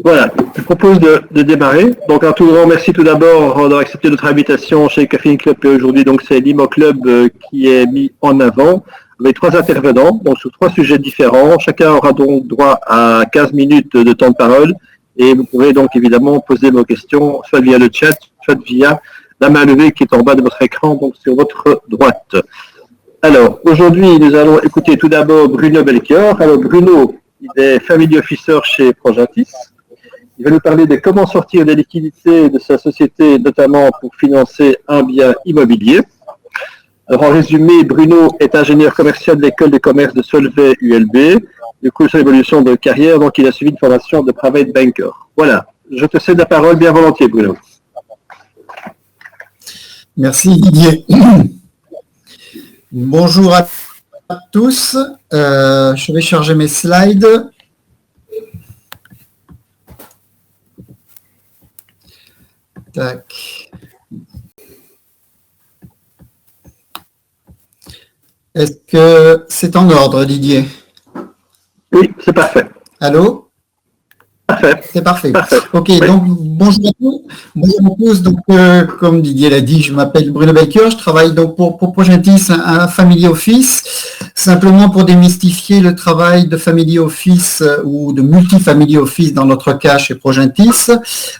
Voilà, je propose de démarrer. Donc un tout grand merci tout d'abord d'avoir accepté notre invitation chez Caféine Club. Et aujourd'hui, donc c'est l'IMO Club qui est mis en avant avec 3 intervenants, donc sur 3 sujets différents. Chacun aura donc droit à 15 minutes de temps de parole et vous pourrez donc évidemment poser vos questions soit via le chat, soit via la main levée qui est en bas de votre écran, donc sur votre droite. Alors, aujourd'hui, nous allons écouter tout d'abord Bruno Belchior. Alors, Bruno, il est Family Officer chez Progentis. Il va nous parler de comment sortir des liquidités de sa société, notamment pour financer un bien immobilier. Alors, en résumé, Bruno est ingénieur commercial de l'école de commerce de Solvay ULB. Du coup, sur l'évolution de carrière, donc il a suivi une formation de private banker. Voilà, je te cède la parole bien volontiers, Bruno. Merci Didier. Bonjour à tous. Je vais charger mes slides. Tac. Est-ce que c'est en ordre, Didier? Oui, c'est parfait. Allô? Parfait. C'est parfait. Parfait. Ok, Oui. donc bonjour à tous. Bonjour à tous. Donc, comme Didier l'a dit, je m'appelle Bruno Belchior. Je travaille donc pour Progentis, un family office. Simplement pour démystifier le travail de family office ou de multi-family office dans notre cas chez Progentis.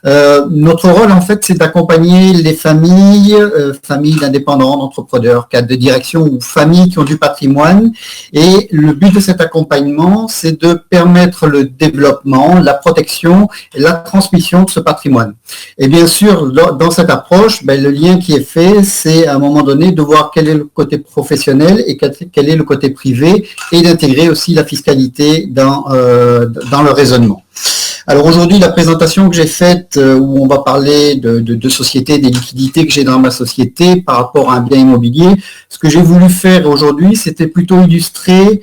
Notre rôle, en fait, c'est d'accompagner les familles, familles d'indépendants, d'entrepreneurs, cadres de direction ou familles qui ont du patrimoine. Et le but de cet accompagnement, c'est de permettre le développement, la protection et la transmission de ce patrimoine. Et bien sûr, dans cette approche, le lien qui est fait, c'est à un moment donné de voir quel est le côté professionnel et quel est le côté privé et d'intégrer aussi la fiscalité dans le raisonnement. Alors aujourd'hui, la présentation que j'ai faite où on va parler de société, des liquidités que j'ai dans ma société par rapport à un bien immobilier, ce que j'ai voulu faire aujourd'hui, c'était plutôt illustrer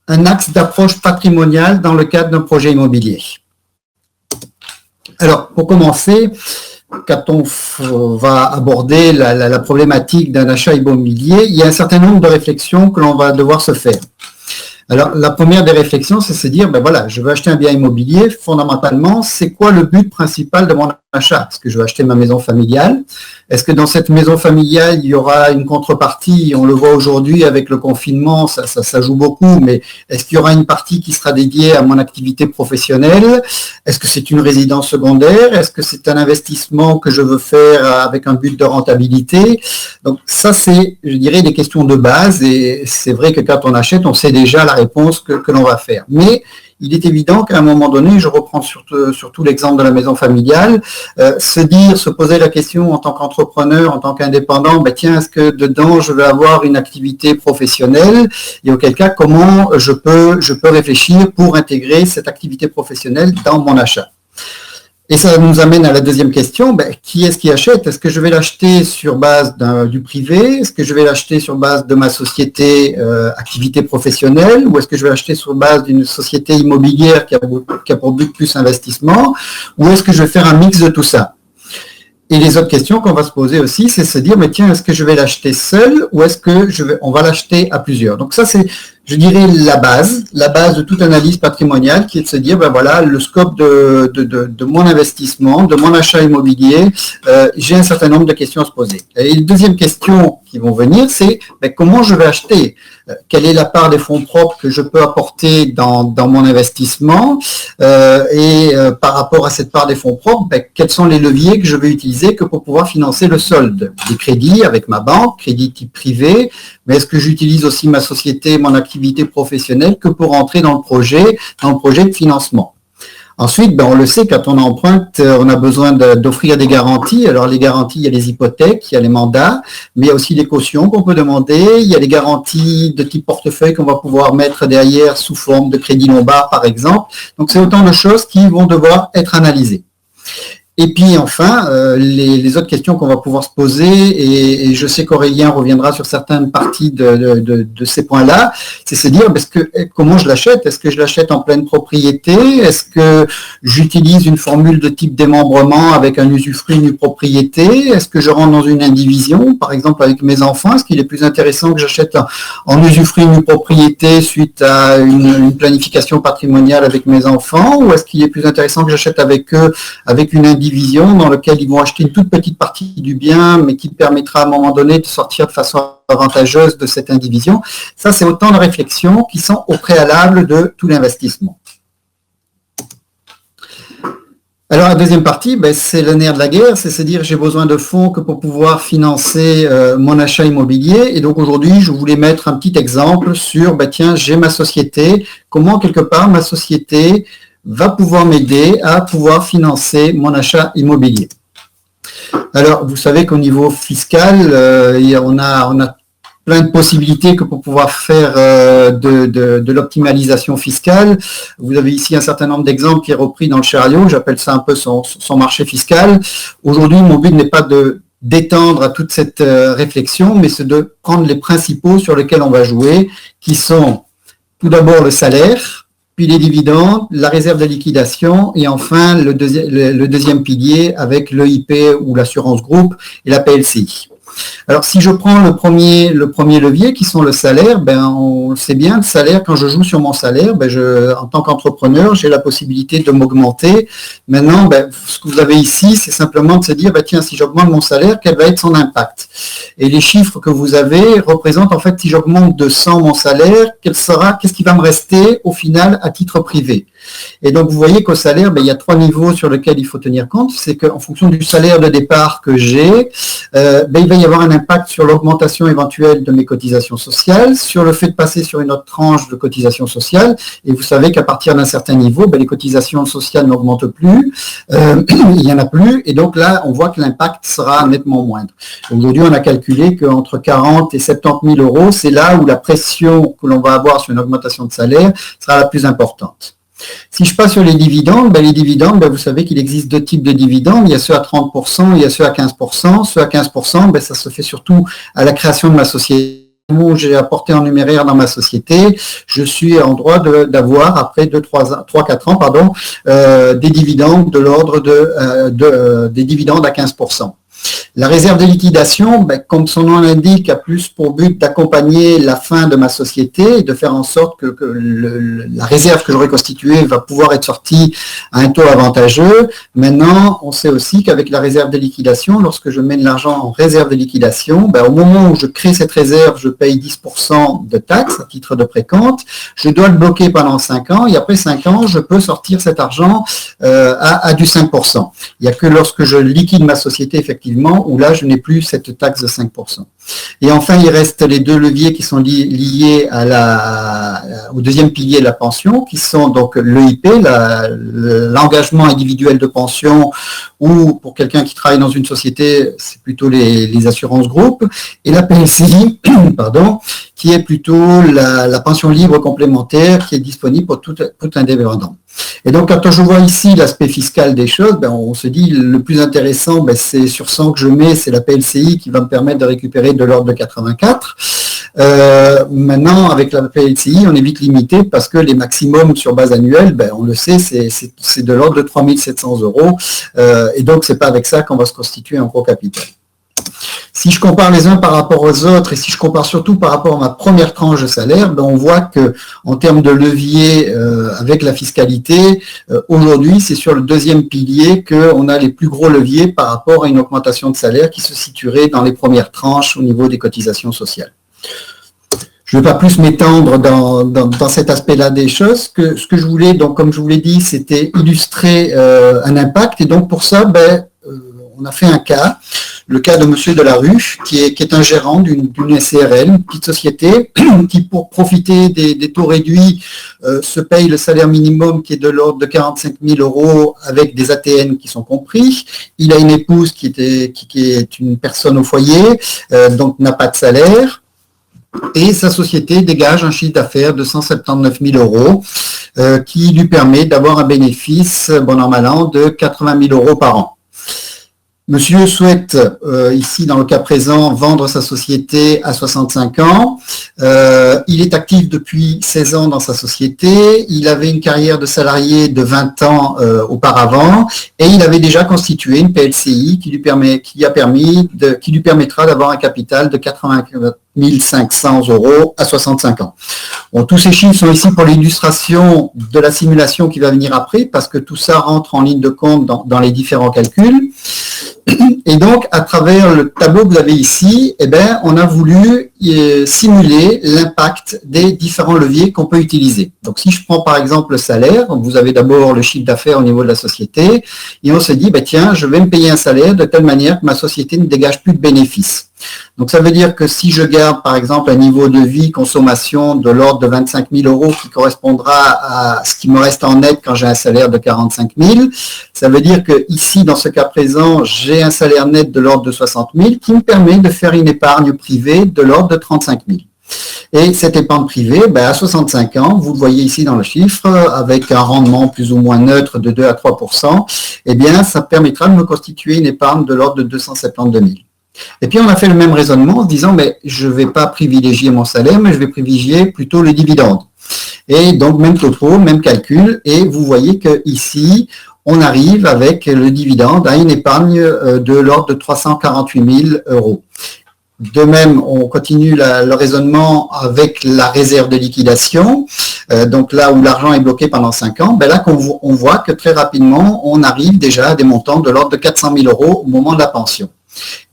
un axe d'approche patrimoniale dans le cadre d'un projet immobilier. Alors, pour commencer, quand on va aborder la problématique d'un achat immobilier, il y a un certain nombre de réflexions que l'on va devoir se faire. Alors, la première des réflexions, c'est se dire, voilà, je veux acheter un bien immobilier. Fondamentalement, c'est quoi le but principal de mon achat? Est-ce que je veux acheter ma maison familiale? Est-ce que dans cette maison familiale, il y aura une contrepartie? On le voit aujourd'hui avec le confinement, ça joue beaucoup, mais est-ce qu'il y aura une partie qui sera dédiée à mon activité professionnelle? Est-ce que c'est une résidence secondaire? Est-ce que c'est un investissement que je veux faire avec un but de rentabilité? Donc ça, c'est, je dirais, des questions de base, et c'est vrai que quand on achète, on sait déjà la réponse que l'on va faire. Mais il est évident qu'à un moment donné, je reprends surtout l'exemple de la maison familiale, se poser la question en tant qu'entrepreneur, en tant qu'indépendant, tiens, est-ce que dedans je vais avoir une activité professionnelle, et auquel cas, comment je peux réfléchir pour intégrer cette activité professionnelle dans mon achat. Et ça nous amène à la deuxième question, qui est-ce qui achète? Est-ce que je vais l'acheter sur base du privé? Est-ce que je vais l'acheter sur base de ma société activité professionnelle? Ou est-ce que je vais l'acheter sur base d'une société immobilière qui a pour but plus investissement? Ou est-ce que je vais faire un mix de tout ça? Et les autres questions qu'on va se poser aussi, c'est se dire, tiens, est-ce que je vais l'acheter seul ou est-ce que on va l'acheter à plusieurs? Donc ça, c'est, je dirais, la base de toute analyse patrimoniale qui est de se dire, voilà, le scope de mon investissement, de mon achat immobilier, j'ai un certain nombre de questions à se poser. Et les deuxième questions qui vont venir, c'est comment je vais acheter? Quelle est la part des fonds propres que je peux apporter dans mon investissement? Par rapport à cette part des fonds propres, quels sont les leviers que je vais utiliser que pour pouvoir financer le solde? Des crédits avec ma banque, crédit type privé, mais est-ce que j'utilise aussi ma société, mon activité professionnelle que pour entrer dans le projet de financement? Ensuite, on le sait, quand on emprunte, on a besoin d'offrir des garanties. Alors, les garanties, il y a les hypothèques, il y a les mandats, mais il y a aussi les cautions qu'on peut demander. Il y a les garanties de type portefeuille qu'on va pouvoir mettre derrière sous forme de crédit lombard, par exemple. Donc, c'est autant de choses qui vont devoir être analysées. Et puis enfin, les autres questions qu'on va pouvoir se poser, et je sais qu'Aurélien reviendra sur certaines parties de ces points-là, c'est se dire comment je l'achète? Est-ce que je l'achète en pleine propriété? Est-ce que j'utilise une formule de type démembrement avec un usufruit nue propriété? Est-ce que je rentre dans une indivision, par exemple avec mes enfants? Est-ce qu'il est plus intéressant que j'achète en usufruit nue propriété suite à une planification patrimoniale avec mes enfants, ou est-ce qu'il est plus intéressant que j'achète avec eux avec une indivision dans laquelle ils vont acheter une toute petite partie du bien, mais qui permettra à un moment donné de sortir de façon avantageuse de cette indivision? Ça, c'est autant de réflexions qui sont au préalable de tout l'investissement. Alors la deuxième partie, c'est le nerf de la guerre, c'est se dire j'ai besoin de fonds que pour pouvoir financer mon achat immobilier. Et donc aujourd'hui, je voulais mettre un petit exemple sur, tiens, j'ai ma société, comment quelque part ma société va pouvoir m'aider à pouvoir financer mon achat immobilier. Alors, vous savez qu'au niveau fiscal, on a plein de possibilités que pour pouvoir faire de l'optimalisation fiscale. Vous avez ici un certain nombre d'exemples qui est repris dans le chariot, j'appelle ça un peu son marché fiscal. Aujourd'hui, mon but n'est pas d'étendre à toute cette réflexion, mais c'est de prendre les principaux sur lesquels on va jouer, qui sont tout d'abord le salaire, puis les dividendes, la réserve de liquidation et enfin le deuxième pilier avec l'EIP ou l'assurance groupe et la PLCI. Alors, si je prends le premier levier, qui sont le salaire, on sait bien, le salaire, quand je joue sur mon salaire, en tant qu'entrepreneur, j'ai la possibilité de m'augmenter. Maintenant, ce que vous avez ici, c'est simplement de se dire, tiens, si j'augmente mon salaire, quel va être son impact? Et les chiffres que vous avez représentent, en fait, si j'augmente de 100 mon salaire, qu'est-ce qui va me rester au final à titre privé? Et donc, vous voyez qu'au salaire, il y a 3 niveaux sur lesquels il faut tenir compte. C'est qu'en fonction du salaire de départ que j'ai, il va y avoir un impact sur l'augmentation éventuelle de mes cotisations sociales, sur le fait de passer sur une autre tranche de cotisations sociales. Et vous savez qu'à partir d'un certain niveau, les cotisations sociales n'augmentent plus, il n'y en a plus. Et donc là, on voit que l'impact sera nettement moindre. Aujourd'hui, on a calculé qu'entre 40 et 70 000 euros, c'est là où la pression que l'on va avoir sur une augmentation de salaire sera la plus importante. Si je passe sur les dividendes, vous savez qu'il existe 2 types de dividendes. Il y a ceux à 30%, il y a ceux à 15%. Ceux à 15%, ça se fait surtout à la création de ma société. Où j'ai apporté en numéraire dans ma société, je suis en droit d'avoir, après 3-4 ans, des dividendes de l'ordre des dividendes à 15%. La réserve de liquidation, comme son nom l'indique, a plus pour but d'accompagner la fin de ma société et de faire en sorte que la réserve que j'aurai constituée va pouvoir être sortie à un taux avantageux. Maintenant, on sait aussi qu'avec la réserve de liquidation, lorsque je mets de l'argent en réserve de liquidation, au moment où je crée cette réserve, je paye 10% de taxes à titre de précompte. Je dois le bloquer pendant 5 ans et après 5 ans, je peux sortir cet argent à du 5%. Il n'y a que lorsque je liquide ma société, effectivement, où là, je n'ai plus cette taxe de 5%. Et enfin, il reste les 2 leviers qui sont liés au deuxième pilier de la pension, qui sont donc l'EIP, l'engagement individuel de pension, ou pour quelqu'un qui travaille dans une société, c'est plutôt les assurances groupes, et la PLCI, qui est plutôt la pension libre complémentaire qui est disponible pour tout indépendant. Et donc, quand je vois ici l'aspect fiscal des choses, on se dit le plus intéressant, c'est sur 100 que je mets, c'est la PLCI qui va me permettre de récupérer de l'ordre de 84. Maintenant, avec la PLCI, on est vite limité parce que les maximums sur base annuelle, on le sait, c'est de l'ordre de 3 700 euros. Et donc, c'est pas avec ça qu'on va se constituer un gros capital. Si je compare les uns par rapport aux autres et si je compare surtout par rapport à ma première tranche de salaire, on voit que en termes de levier avec la fiscalité, aujourd'hui, c'est sur le deuxième pilier qu'on a les plus gros leviers par rapport à une augmentation de salaire qui se situerait dans les premières tranches au niveau des cotisations sociales. Je ne vais pas plus m'étendre dans cet aspect-là des choses. Ce que je voulais, donc comme je vous l'ai dit, c'était illustrer un impact. Et donc pour ça, on a fait un cas, le cas de Monsieur Delarue, qui est un gérant d'une SCRL, une petite société, qui pour profiter des taux réduits se paye le salaire minimum qui est de l'ordre de 45 000 euros avec des ATN qui sont compris. Il a une épouse qui est une personne au foyer, donc n'a pas de salaire. Et sa société dégage un chiffre d'affaires de 179 000 euros qui lui permet d'avoir un bénéfice, bon an mal an, de 80 000 euros par an. Monsieur souhaite, ici dans le cas présent, vendre sa société à 65 ans. Il est actif depuis 16 ans dans sa société. Il avait une carrière de salarié de 20 ans auparavant et il avait déjà constitué une PLCI qui lui permettra d'avoir un capital de 84 500 € à 65 ans. Bon, tous ces chiffres sont ici pour l'illustration de la simulation qui va venir après, parce que tout ça rentre en ligne de compte dans les différents calculs. Et donc, à travers le tableau que vous avez ici, eh bien, on a voulu simuler l'impact des différents leviers qu'on peut utiliser. Donc, si je prends par exemple le salaire, vous avez d'abord le chiffre d'affaires au niveau de la société, et on se dit, ben, tiens, je vais me payer un salaire de telle manière que ma société ne dégage plus de bénéfices. Donc, ça veut dire que si je garde, par exemple, un niveau de vie, consommation de l'ordre de 25 000 € qui correspondra à ce qui me reste en net quand j'ai un salaire de 45 000, ça veut dire que ici, dans ce cas présent, j'ai un salaire net de l'ordre de 60 000 qui me permet de faire une épargne privée de l'ordre de 35 000. Et cette épargne privée, ben, à 65 ans, vous le voyez ici dans le chiffre, avec un rendement plus ou moins neutre de 2 à 3%, eh bien, ça permettra de me constituer une épargne de l'ordre de 272 000. Et puis, on a fait le même raisonnement en se disant, mais je ne vais pas privilégier mon salaire, mais je vais privilégier plutôt les dividendes. Et donc, même topo, même calcul, et vous voyez qu'ici, on arrive avec le dividende à une épargne de l'ordre de 348 000 €. De même, on continue le raisonnement avec la réserve de liquidation. Donc là où l'argent est bloqué pendant 5 ans, ben là on voit que très rapidement, on arrive déjà à des montants de l'ordre de 400 000 € au moment de la pension.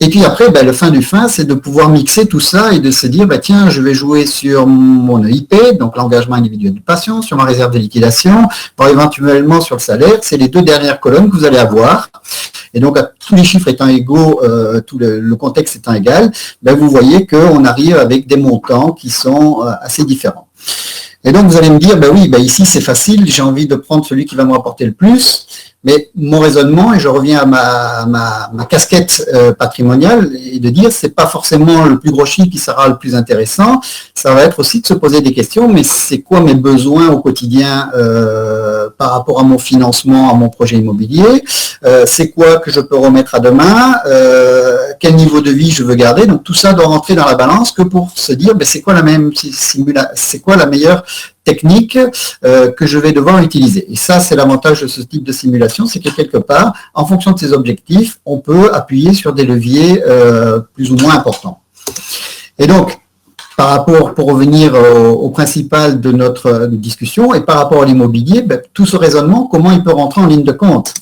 Et puis après, ben, le fin du fin, c'est de pouvoir mixer tout ça et de se dire, ben, tiens, je vais jouer sur mon EIP, donc l'engagement individuel du patient, sur ma réserve de liquidation, voire éventuellement sur le salaire. C'est les deux dernières colonnes que vous allez avoir. Et donc, tous les chiffres étant égaux, tout le contexte étant égal, ben, vous voyez qu'on arrive avec des montants qui sont assez différents. Et donc, vous allez me dire, ben oui, ben ici, c'est facile, j'ai envie de prendre celui qui va me rapporter le plus. Mais mon raisonnement, et je reviens à ma casquette patrimoniale, est de dire c'est pas forcément le plus gros chiffre qui sera le plus intéressant, ça va être aussi de se poser des questions, mais c'est quoi mes besoins au quotidien par rapport à mon financement, à mon projet immobilier, c'est quoi que je peux remettre à demain, quel niveau de vie je veux garder, donc tout ça doit rentrer dans la balance que pour se dire ben, c'est quoi la meilleure technique que je vais devoir utiliser. Et ça, c'est l'avantage de ce type de simulation, c'est que quelque part, en fonction de ses objectifs, on peut appuyer sur des leviers plus ou moins importants. Et donc, par rapport, pour revenir au principal de notre discussion, et par rapport à l'immobilier, ben, tout ce raisonnement, comment il peut rentrer en ligne de compte?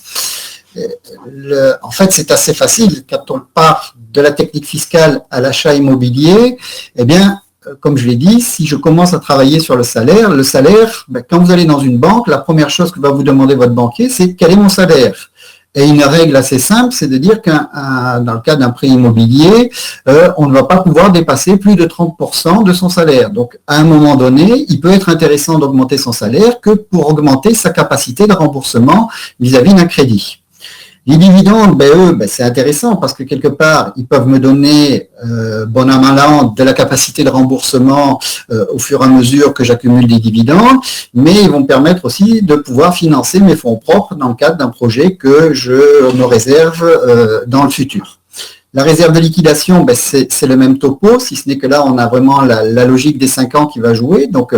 En fait, c'est assez facile. Quand on part de la technique fiscale à l'achat immobilier, eh bien, comme je l'ai dit, si je commence à travailler sur le salaire, ben, quand vous allez dans une banque, la première chose que va vous demander votre banquier, c'est quel est mon salaire? Et une règle assez simple, c'est de dire dans le cas d'un prêt immobilier, on ne va pas pouvoir dépasser plus de 30% de son salaire. Donc, à un moment donné, il peut être intéressant d'augmenter son salaire que pour augmenter sa capacité de remboursement vis-à-vis d'un crédit. Les dividendes, ben, eux, ben, c'est intéressant parce que quelque part, ils peuvent me donner, bon an mal an, de la capacité de remboursement au fur et à mesure que j'accumule des dividendes, mais ils vont me permettre aussi de pouvoir financer mes fonds propres dans le cadre d'un projet que je me réserve dans le futur. La réserve de liquidation, ben, c'est le même topo, si ce n'est que là, on a vraiment la logique des 5 ans qui va jouer. Donc,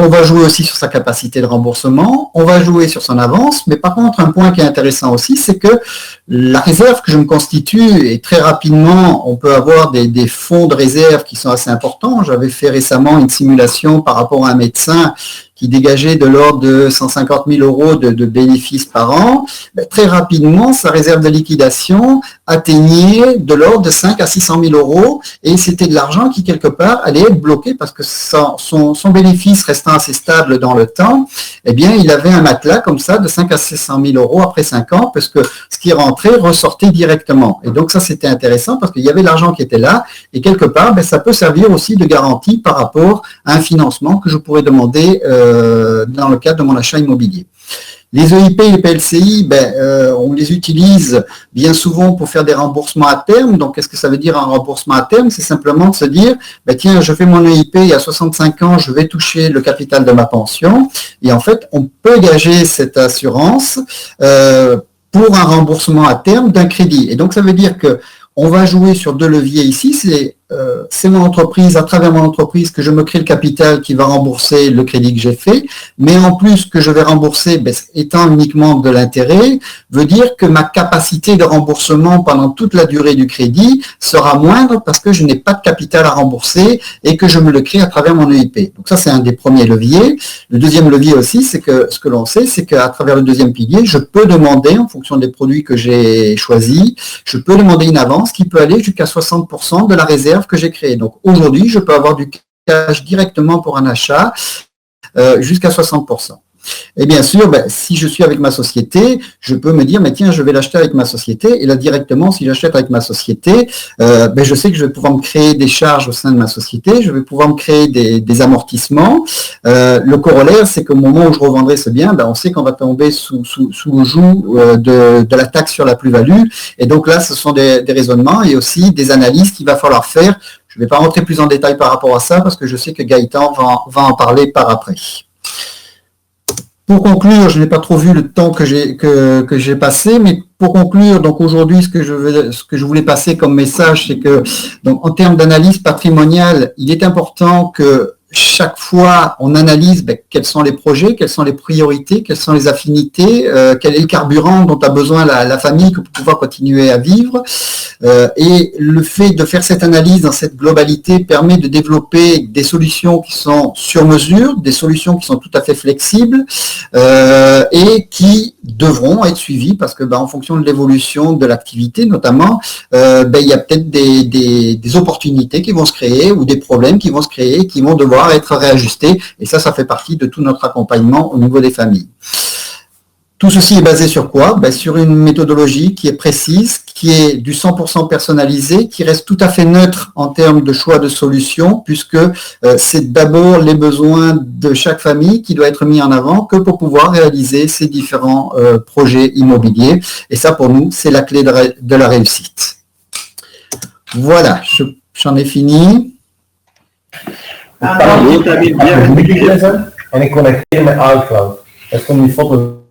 on va jouer aussi sur sa capacité de remboursement, on va jouer sur son avance, mais par contre, un point qui est intéressant aussi, c'est que la réserve que je me constitue, et très rapidement, on peut avoir des fonds de réserve qui sont assez importants. J'avais fait récemment une simulation par rapport à un médecin qui dégageait de l'ordre de 150 000 € de bénéfices par an. Ben, très rapidement, sa réserve de liquidation atteignait de l'ordre de 5 à 600 000 €, et c'était de l'argent qui, quelque part, allait être bloqué parce que son bénéfice restant assez stable dans le temps, eh bien, il avait un matelas comme ça de 5 à 600 000 € après 5 ans, parce que ce qui rentrait ressortait directement. Et donc, ça, c'était intéressant parce qu'il y avait l'argent qui était là, et quelque part, ben, ça peut servir aussi de garantie par rapport à un financement que je pourrais demander dans le cadre de mon achat immobilier. Les EIP et les PLCI, ben, on les utilise bien souvent pour faire des remboursements à terme. Donc, qu'est-ce que ça veut dire un remboursement à terme? C'est simplement de se dire, ben, tiens, je fais mon EIP et à 65 ans, je vais toucher le capital de ma pension. Et en fait, on peut gager cette assurance pour un remboursement à terme d'un crédit. Et donc, ça veut dire que on va jouer sur deux leviers ici. C'est mon entreprise, à travers mon entreprise, que je me crée le capital qui va rembourser le crédit que j'ai fait. Mais en plus, que je vais rembourser, étant uniquement de l'intérêt, veut dire que ma capacité de remboursement pendant toute la durée du crédit sera moindre parce que je n'ai pas de capital à rembourser et que je me le crée à travers mon EIP. Donc ça, c'est un des premiers leviers. Le deuxième levier aussi, c'est que ce que l'on sait, c'est qu'à travers le deuxième pilier, je peux demander, en fonction des produits que j'ai choisis, je peux demander une avance qui peut aller jusqu'à 60% de la réserve que j'ai créée. Donc aujourd'hui, je peux avoir du cash directement pour un achat jusqu'à 60%. Et bien sûr, si je suis avec ma société, je peux me dire, mais tiens, je vais l'acheter avec ma société. Et là, directement, si j'achète avec ma société, je sais que je vais pouvoir me créer des charges au sein de ma société, je vais pouvoir me créer des amortissements. Le corollaire, c'est qu'au moment où je revendrai ce bien, on sait qu'on va tomber sous le joug de la taxe sur la plus-value. Et donc là, ce sont des raisonnements et aussi des analyses qu'il va falloir faire. Je ne vais pas rentrer plus en détail par rapport à ça parce que je sais que Gaëtan va en parler par après. Pour conclure, je n'ai pas trop vu le temps que j'ai passé, mais pour conclure, donc aujourd'hui, ce que je voulais passer comme message, c'est que donc en termes d'analyse patrimoniale, il est important que chaque fois, on analyse quels sont les projets, quelles sont les priorités, quelles sont les affinités, quel est le carburant dont a besoin la famille pour pouvoir continuer à vivre. Et le fait de faire cette analyse dans cette globalité permet de développer des solutions qui sont sur mesure, des solutions qui sont tout à fait flexibles et qui devront être suivies parce que en fonction de l'évolution de l'activité notamment, il y a peut-être des opportunités qui vont se créer ou des problèmes qui vont se créer, qui vont devoir être réajustés. Et ça fait partie de tout notre accompagnement au niveau des familles. Tout ceci est basé sur quoi? Sur une méthodologie qui est précise, qui est du 100% personnalisé, qui reste tout à fait neutre en termes de choix de solutions, puisque c'est d'abord les besoins de chaque famille qui doit être mis en avant que pour pouvoir réaliser ces différents projets immobiliers. Et ça, pour nous, c'est la clé de la réussite. Voilà, j'en ai fini. En ik connecteer met iCloud. Dat is gewoon die foto.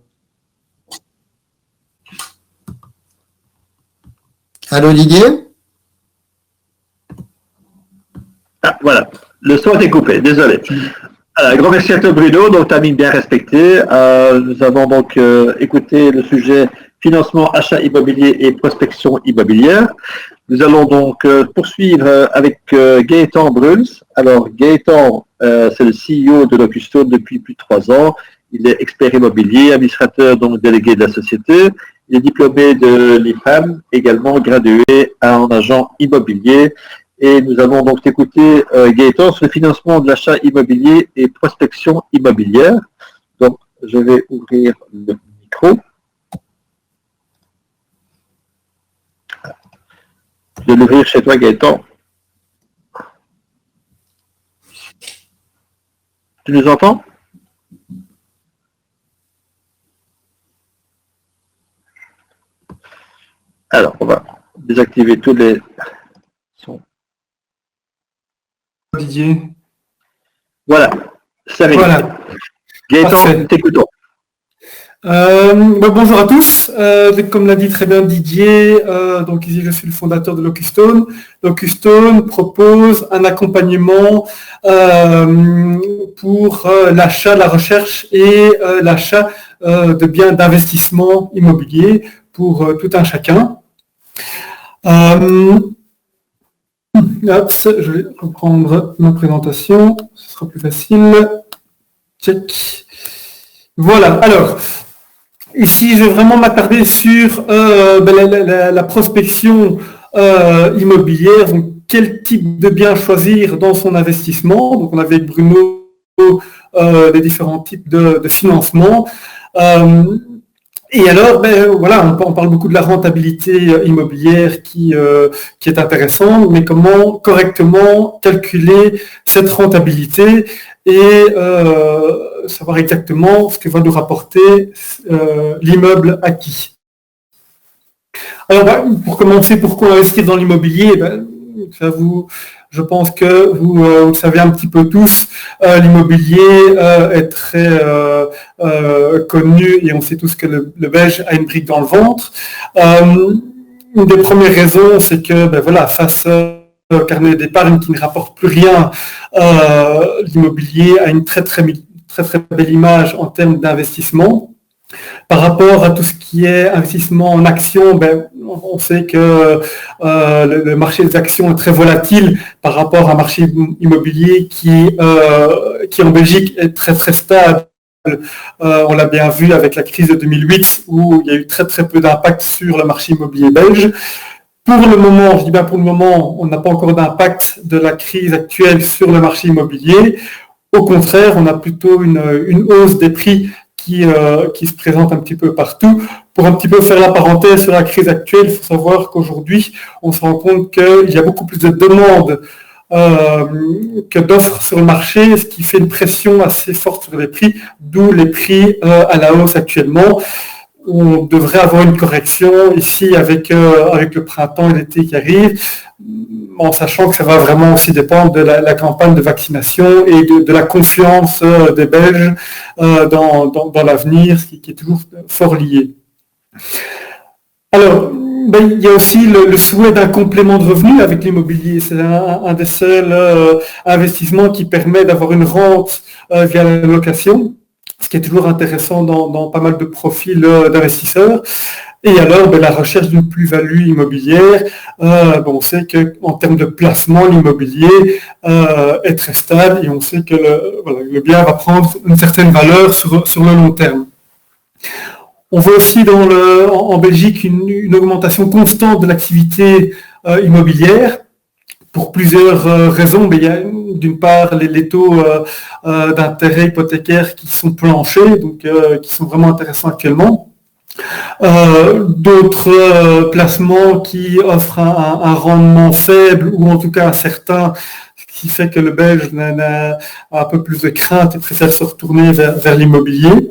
Allô Didier? Ah, voilà, le son était coupé, désolé. Grand merci à toi Bruno, donc timing bien respecté. Nous avons donc écouté le sujet financement, achat immobilier et prospection immobilière. Nous allons donc poursuivre avec Gaëtan Bruns. Alors Gaëtan, c'est le CEO de Locustone depuis plus de 3 ans. Il est expert immobilier, administrateur donc délégué de la société. Il est diplômé de l'IFAM, également gradué en agent immobilier. Et nous allons donc écouter Gaëtan sur le financement de l'achat immobilier et prospection immobilière. Donc, je vais ouvrir le micro. Je vais l'ouvrir chez toi, Gaëtan. Tu nous entends? Alors, on va désactiver tous les sons. Didier. Voilà, ça arrive. Voilà. Gaëtan, t'écoutons. Bonjour à tous. Comme l'a dit très bien Didier, donc ici je suis le fondateur de Locustone. Locustone propose un accompagnement pour l'achat, la recherche et l'achat de biens d'investissement immobilier pour tout un chacun. Je vais reprendre ma présentation, ce sera plus facile. Check. Voilà, alors, ici je vais vraiment m'attarder sur la prospection immobilière, donc quel type de bien choisir dans son investissement. Donc on avait avec Bruno les différents types de financement. Et alors, voilà, on parle beaucoup de la rentabilité immobilière qui est intéressante, mais comment correctement calculer cette rentabilité et savoir exactement ce que va nous rapporter l'immeuble acquis. Alors, pour commencer, pourquoi investir dans l'immobilier? Ça vous Je pense que vous le savez un petit peu tous, l'immobilier est très connu et on sait tous que le Belge a une brique dans le ventre. Une des premières raisons, c'est que face au carnet d'épargne qui ne rapporte plus rien, l'immobilier a une très belle image en termes d'investissement. Par rapport à tout ce qui est investissement en actions, on sait que le marché des actions est très volatile par rapport à un marché immobilier qui en Belgique est très stable. On l'a bien vu avec la crise de 2008 où il y a eu très peu d'impact sur le marché immobilier belge. Pour le moment, je dis bien pour le moment, on n'a pas encore d'impact de la crise actuelle sur le marché immobilier. Au contraire, on a plutôt une hausse des prix qui se présente un petit peu partout. Pour un petit peu faire la parenthèse sur la crise actuelle, il faut savoir qu'aujourd'hui, on se rend compte qu'il y a beaucoup plus de demandes que d'offres sur le marché, ce qui fait une pression assez forte sur les prix, d'où les prix à la hausse actuellement. On devrait avoir une correction ici avec le printemps et l'été qui arrivent, en sachant que ça va vraiment aussi dépendre de la campagne de vaccination et de la confiance des Belges dans l'avenir, ce qui est toujours fort lié. Alors, il y a aussi le souhait d'un complément de revenus avec l'immobilier. C'est un des seuls investissements qui permet d'avoir une rente via la location, ce qui est toujours intéressant dans pas mal de profils d'investisseurs. Et alors, la recherche d'une plus-value immobilière, on sait qu'en termes de placement, l'immobilier est très stable et on sait que le bien va prendre une certaine valeur sur le long terme. On voit aussi en Belgique une augmentation constante de l'activité immobilière pour plusieurs raisons. Il y a d'une part les taux d'intérêt hypothécaires qui sont planchés, donc qui sont vraiment intéressants actuellement. D'autres placements qui offrent un rendement faible ou en tout cas incertain, ce qui fait que le Belge a un peu plus de crainte et préfère se retourner vers l'immobilier.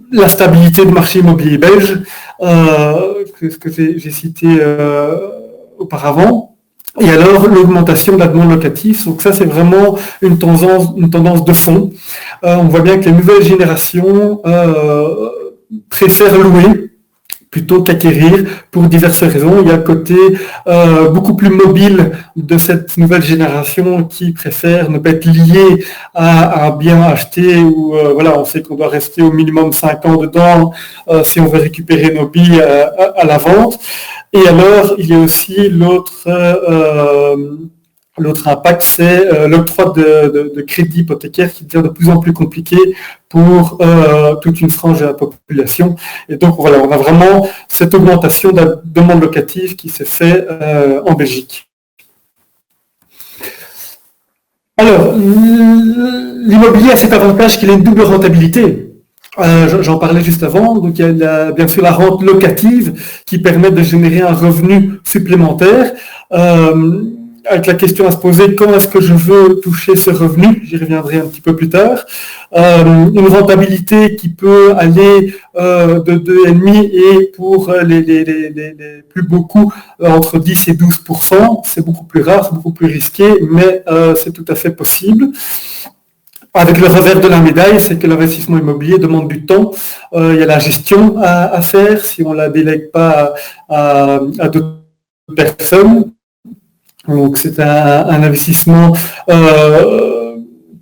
La stabilité du marché immobilier belge, que j'ai cité auparavant, et alors l'augmentation de la demande locative. Donc ça, c'est vraiment une tendance de fond. On voit bien que les nouvelles générations préfèrent louer plutôt qu'acquérir pour diverses raisons. Il y a un côté beaucoup plus mobile de cette nouvelle génération qui préfère ne pas être lié à un bien acheté où on sait qu'on doit rester au minimum 5 ans dedans si on veut récupérer nos billes à la vente. Et alors, il y a aussi l'autre impact, c'est l'octroi de crédit hypothécaire qui devient de plus en plus compliqué pour toute une frange de la population. Et donc, on a vraiment cette augmentation de la demande locative qui s'est fait en Belgique. Alors, l'immobilier a cet avantage qu'il a une double rentabilité. J'en parlais juste avant, donc il y a bien sûr la rente locative qui permet de générer un revenu supplémentaire. Avec la question à se poser, quand est-ce que je veux toucher ce revenu? J'y reviendrai un petit peu plus tard. Une rentabilité qui peut aller de 2,5 et pour les plus beaux coups entre 10 et 12%. C'est beaucoup plus rare, c'est beaucoup plus risqué, mais c'est tout à fait possible. Avec le revers de la médaille, c'est que l'investissement immobilier demande du temps. Il y a la gestion à faire si on ne la délègue pas à d'autres personnes. Donc c'est un investissement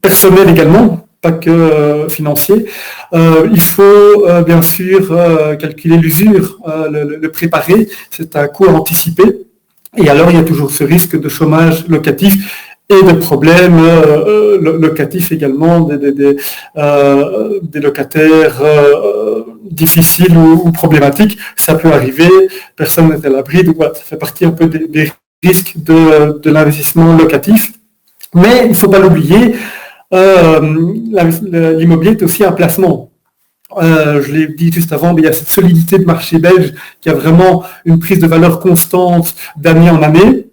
personnel également, pas que financier. Il faut bien sûr calculer l'usure, le préparer. C'est un coût à anticiper. Et alors il y a toujours ce risque de chômage locatif et de problèmes locatifs également, des locataires difficiles ou problématiques. Ça peut arriver, personne n'est à l'abri. Donc voilà, ça fait partie un peu des risques de l'investissement locatif. Mais il ne faut pas l'oublier, l'immobilier est aussi un placement. Je l'ai dit juste avant, mais il y a cette solidité du marché belge qui a vraiment une prise de valeur constante d'année en année.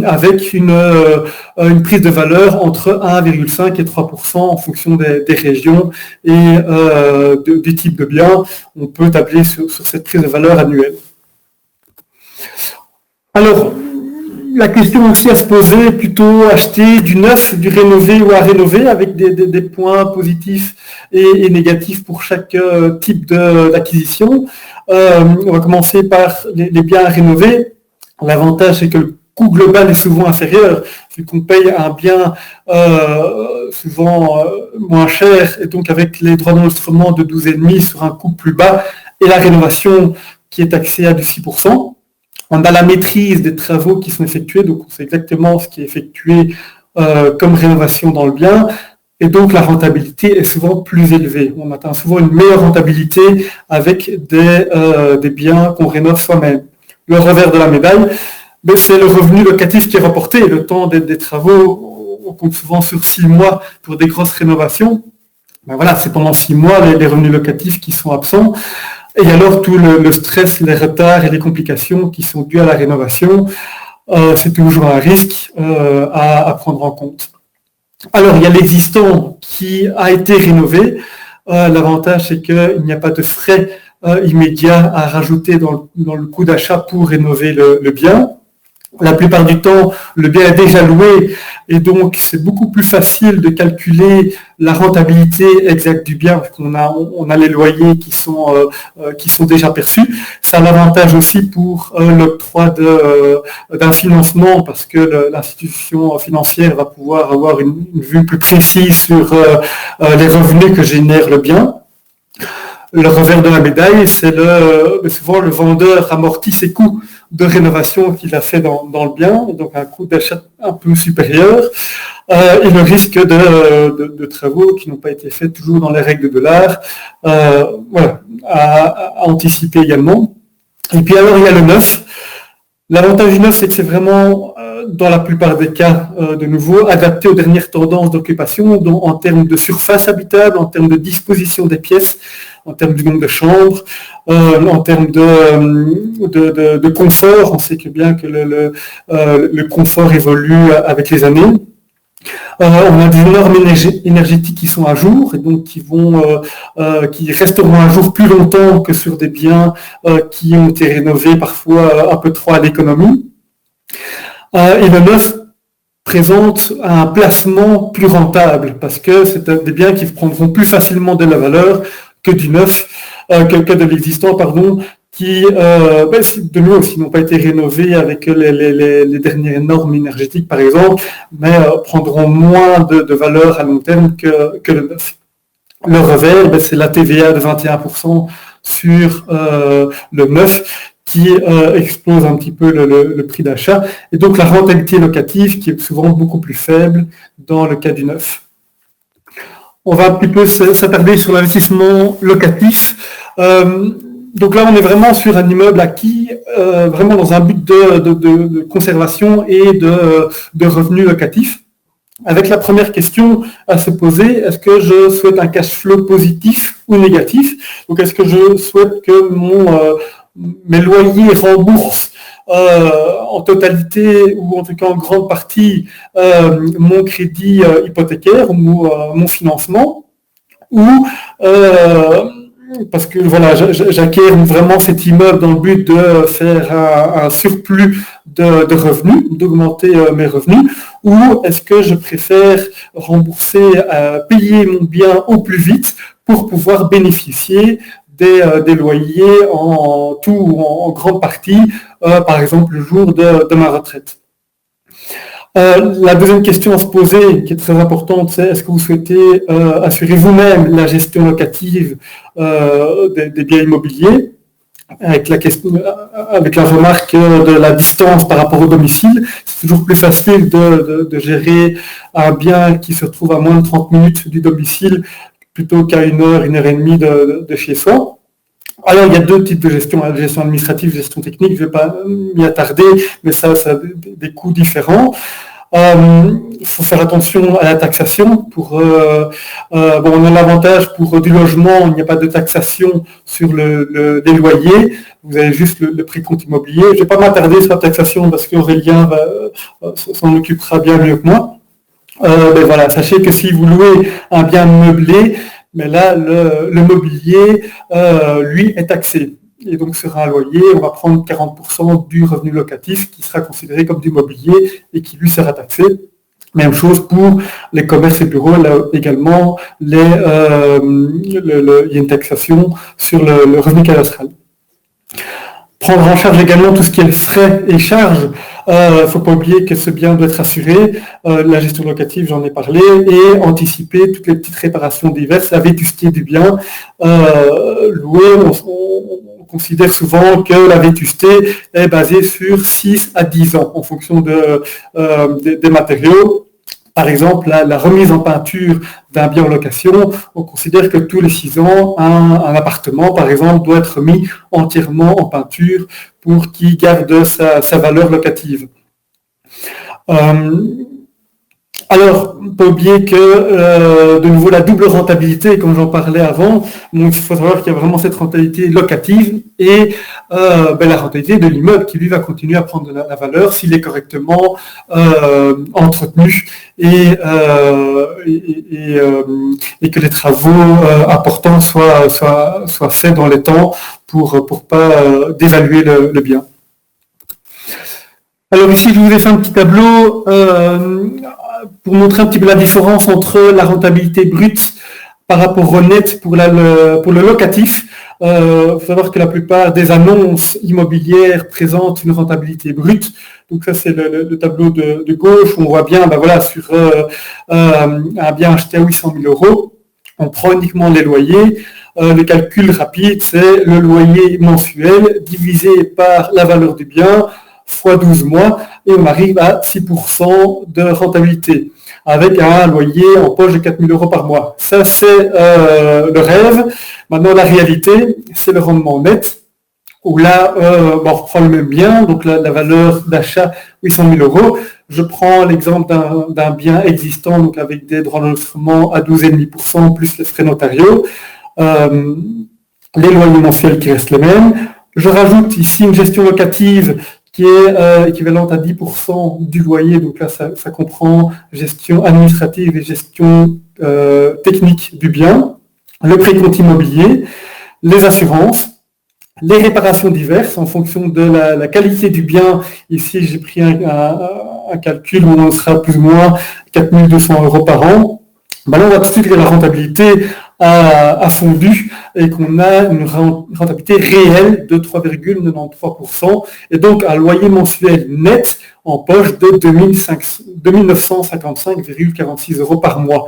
Avec une prise de valeur entre 1,5 et 3% en fonction des régions et du type de bien. On peut tabler sur cette prise de valeur annuelle. Alors, la question aussi à se poser, plutôt acheter du neuf, du rénové ou à rénover, avec des points positifs et négatifs pour chaque type d'acquisition. On va commencer par les biens à rénover. L'avantage, c'est que le coût global est souvent inférieur, vu qu'on paye un bien souvent moins cher, et donc avec les droits d'enregistrement de 12,5 sur un coût plus bas, et la rénovation qui est taxée à du 6%. On a la maîtrise des travaux qui sont effectués, donc on sait exactement ce qui est effectué comme rénovation dans le bien, et donc la rentabilité est souvent plus élevée. On atteint souvent une meilleure rentabilité avec des biens qu'on rénove soi-même. Le revers de la médaille, c'est le revenu locatif qui est rapporté. Le temps des travaux, on compte souvent sur 6 mois pour des grosses rénovations. Voilà, c'est pendant 6 mois les revenus locatifs qui sont absents. Et alors tout le stress, les retards et les complications qui sont dues à la rénovation, c'est toujours un risque à prendre en compte. Alors il y a l'existant qui a été rénové. L'avantage, c'est qu'il n'y a pas de frais immédiats à rajouter dans le coût d'achat pour rénover le bien. La plupart du temps, le bien est déjà loué et donc c'est beaucoup plus facile de calculer la rentabilité exacte du bien parce qu'on a les loyers qui sont déjà perçus. C'est un avantage aussi pour l'octroi d'un financement parce que l'institution financière va pouvoir avoir une vue plus précise sur les revenus que génère le bien. Le revers de la médaille, c'est souvent le vendeur amortit ses coûts de rénovation qu'il a fait dans le bien, donc un coût d'achat un peu supérieur, et le risque de travaux qui n'ont pas été faits toujours dans les règles de l'art, à anticiper également. Et puis alors il y a le neuf. L'avantage du neuf, c'est que c'est vraiment, dans la plupart des cas, de nouveau, adapté aux dernières tendances d'occupation, donc en termes de surface habitable, en termes de disposition des pièces, en termes du nombre de chambres, en termes de confort. On sait que bien que le confort évolue avec les années. On a des normes énergétiques qui sont à jour et donc qui resteront à jour plus longtemps que sur des biens qui ont été rénovés parfois un peu trop à l'économie. Et le neuf présente un placement plus rentable parce que c'est des biens qui prendront plus facilement de la valeur que du neuf, que de l'existant, pardon, qui, de nouveau, s'ils n'ont pas été rénovés avec les dernières normes énergétiques, par exemple, mais prendront moins de valeur à long terme que le neuf. Le revers, c'est la TVA de 21% sur le neuf qui explose un petit peu le prix d'achat, et donc la rentabilité locative qui est souvent beaucoup plus faible dans le cas du neuf. On va un petit peu s'attarder sur l'investissement locatif. Donc là, on est vraiment sur un immeuble acquis, vraiment dans un but de conservation et de revenus locatifs. Avec la première question à se poser, est-ce que je souhaite un cash flow positif ou négatif? Donc est-ce que je souhaite que mes loyers remboursent en totalité ou en tout cas en grande partie mon crédit hypothécaire ou mon financement, ou parce que voilà, j'acquiers vraiment cet immeuble dans le but de faire un surplus de revenus, d'augmenter mes revenus, ou est-ce que je préfère rembourser, payer mon bien au plus vite pour pouvoir bénéficier des loyers en tout ou en grande partie, par exemple le jour de ma retraite. La deuxième question à se poser, qui est très importante, c'est est-ce que vous souhaitez assurer vous-même la gestion locative des biens immobiliers, avec la remarque de la distance par rapport au domicile. C'est toujours plus facile de gérer un bien qui se trouve à moins de 30 minutes du domicile plutôt qu'à 1 heure et demie de chez soi. Alors, il y a deux types de gestion, la gestion administrative, gestion technique, je ne vais pas m'y attarder, mais ça a des coûts différents. Il faut faire attention à la taxation. On a l'avantage pour du logement, il n'y a pas de taxation sur les loyers, vous avez juste le précompte immobilier. Je ne vais pas m'attarder sur la taxation parce qu'Aurélien s'en occupera bien mieux que moi. Mais voilà, sachez que si vous louez un bien meublé, mais là, le mobilier, lui, est taxé. et donc sur un loyer, on va prendre 40% du revenu locatif qui sera considéré comme du mobilier et qui lui sera taxé. Même chose pour les commerces et bureaux, là également, il y a une taxation sur le revenu cadastral. Prendre en charge également tout ce qui est frais et charges. Il ne faut pas oublier que ce bien doit être assuré. La gestion locative, j'en ai parlé, et anticiper toutes les petites réparations diverses, la vétusté du bien. Loué, on considère souvent que la vétusté est basée sur 6 à 10 ans en fonction des matériaux. Par exemple, la remise en peinture d'un bien en location, on considère que tous les 6 ans, un appartement, par exemple, doit être mis entièrement en peinture pour qu'il garde sa valeur locative. Alors, pas oublier que, de nouveau, la double rentabilité, comme j'en parlais avant, donc il faut savoir qu'il y a vraiment cette rentabilité locative et la rentabilité de l'immeuble qui, lui, va continuer à prendre la valeur s'il est correctement entretenu et que les travaux importants soient faits dans les temps pour pas dévaluer le bien. Alors ici, je vous ai fait un petit tableau pour montrer un petit peu la différence entre la rentabilité brute par rapport au net pour le locatif. Il faut savoir que la plupart des annonces immobilières présentent une rentabilité brute. Donc ça, c'est le tableau de gauche où on voit bien, sur un bien acheté à 800 000 €, on prend uniquement les loyers. Le calcul rapide, c'est le loyer mensuel divisé par la valeur du bien fois 12 mois, et on arrive à 6% de rentabilité, avec un loyer en poche de 4 000 € par mois. Ça, c'est le rêve. Maintenant, la réalité, c'est le rendement net, où là, on reprend le même bien, donc la valeur d'achat, 800 000 €. Je prends l'exemple d'un bien existant, donc avec des droits d'enregistrement à 12,5%, plus les frais notariaux, les loyers mensuels qui restent les mêmes. Je rajoute ici une gestion locative qui est équivalente à 10% du loyer. Donc là, ça comprend gestion administrative et gestion technique du bien, le précompte immobilier, les assurances, les réparations diverses en fonction de la qualité du bien. Ici, j'ai pris un calcul où on sera plus ou moins 4 200 € par an. Là, on voit tout de suite que la rentabilité a fondu et qu'on a une rentabilité réelle de 3,93% et donc un loyer mensuel net en poche de 2955,46 € par mois.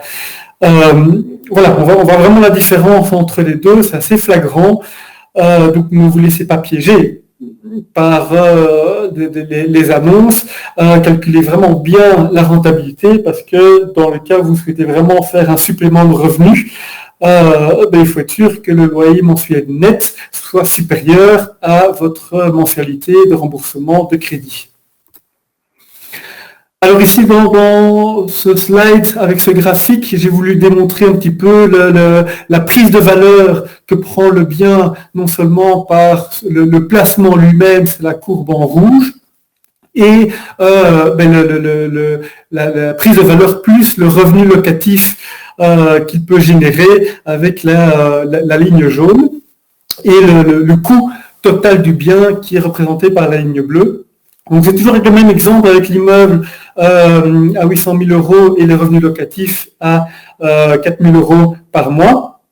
Voilà, on voit vraiment la différence entre les deux, c'est assez flagrant. Donc ne vous laissez pas piéger par les annonces, calculez vraiment bien la rentabilité parce que dans le cas où vous souhaitez vraiment faire un supplément de revenus, il faut être sûr que le loyer mensuel net soit supérieur à votre mensualité de remboursement de crédit. Alors ici, dans ce slide, avec ce graphique, j'ai voulu démontrer un petit peu la prise de valeur que prend le bien, non seulement par le placement lui-même, c'est la courbe en rouge, et la prise de valeur plus le revenu locatif qu'il peut générer avec la ligne jaune, et le coût total du bien qui est représenté par la ligne bleue. Donc c'est toujours le même exemple avec l'immeuble à 800 000 € et les revenus locatifs à 4 000 € par mois.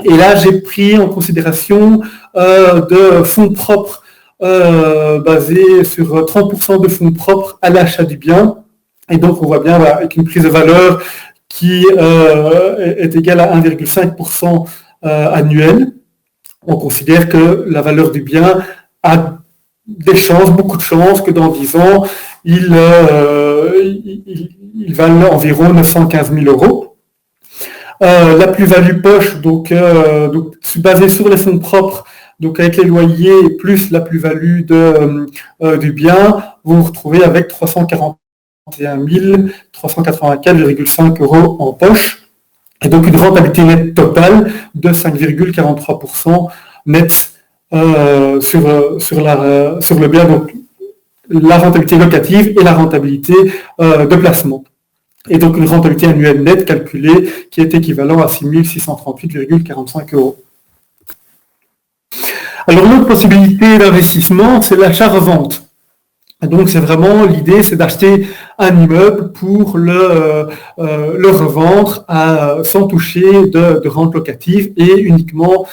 Et là, j'ai pris en considération de fonds propres basés sur 30% de fonds propres à l'achat du bien. Et donc, on voit bien avec une prise de valeur qui est égale à 1,5% annuel. On considère que la valeur du bien a des chances, beaucoup de chances que dans 10 ans, il valent environ 915 000 €. La plus-value poche, donc basée sur les fonds propres, donc avec les loyers plus la plus-value du bien, vous vous retrouvez avec 341 384,5 € en poche, et donc une rentabilité nette totale de 5,43% net sur le bien, donc la rentabilité locative et la rentabilité de placement. Et donc une rentabilité annuelle nette calculée qui est équivalent à 6 638,45 €. Alors l'autre possibilité d'investissement, c'est l'achat-revente. Et donc c'est vraiment l'idée, c'est d'acheter un immeuble pour le revendre sans toucher de rente locative et uniquement